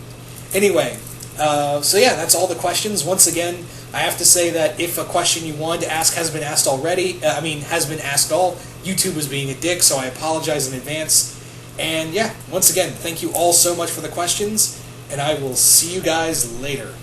S1: Anyway, that's all the questions. Once again, I have to say that if a question you wanted to ask has been asked already, has been asked all, YouTube was being a dick, so I apologize in advance. And once again, thank you all so much for the questions, and I will see you guys later.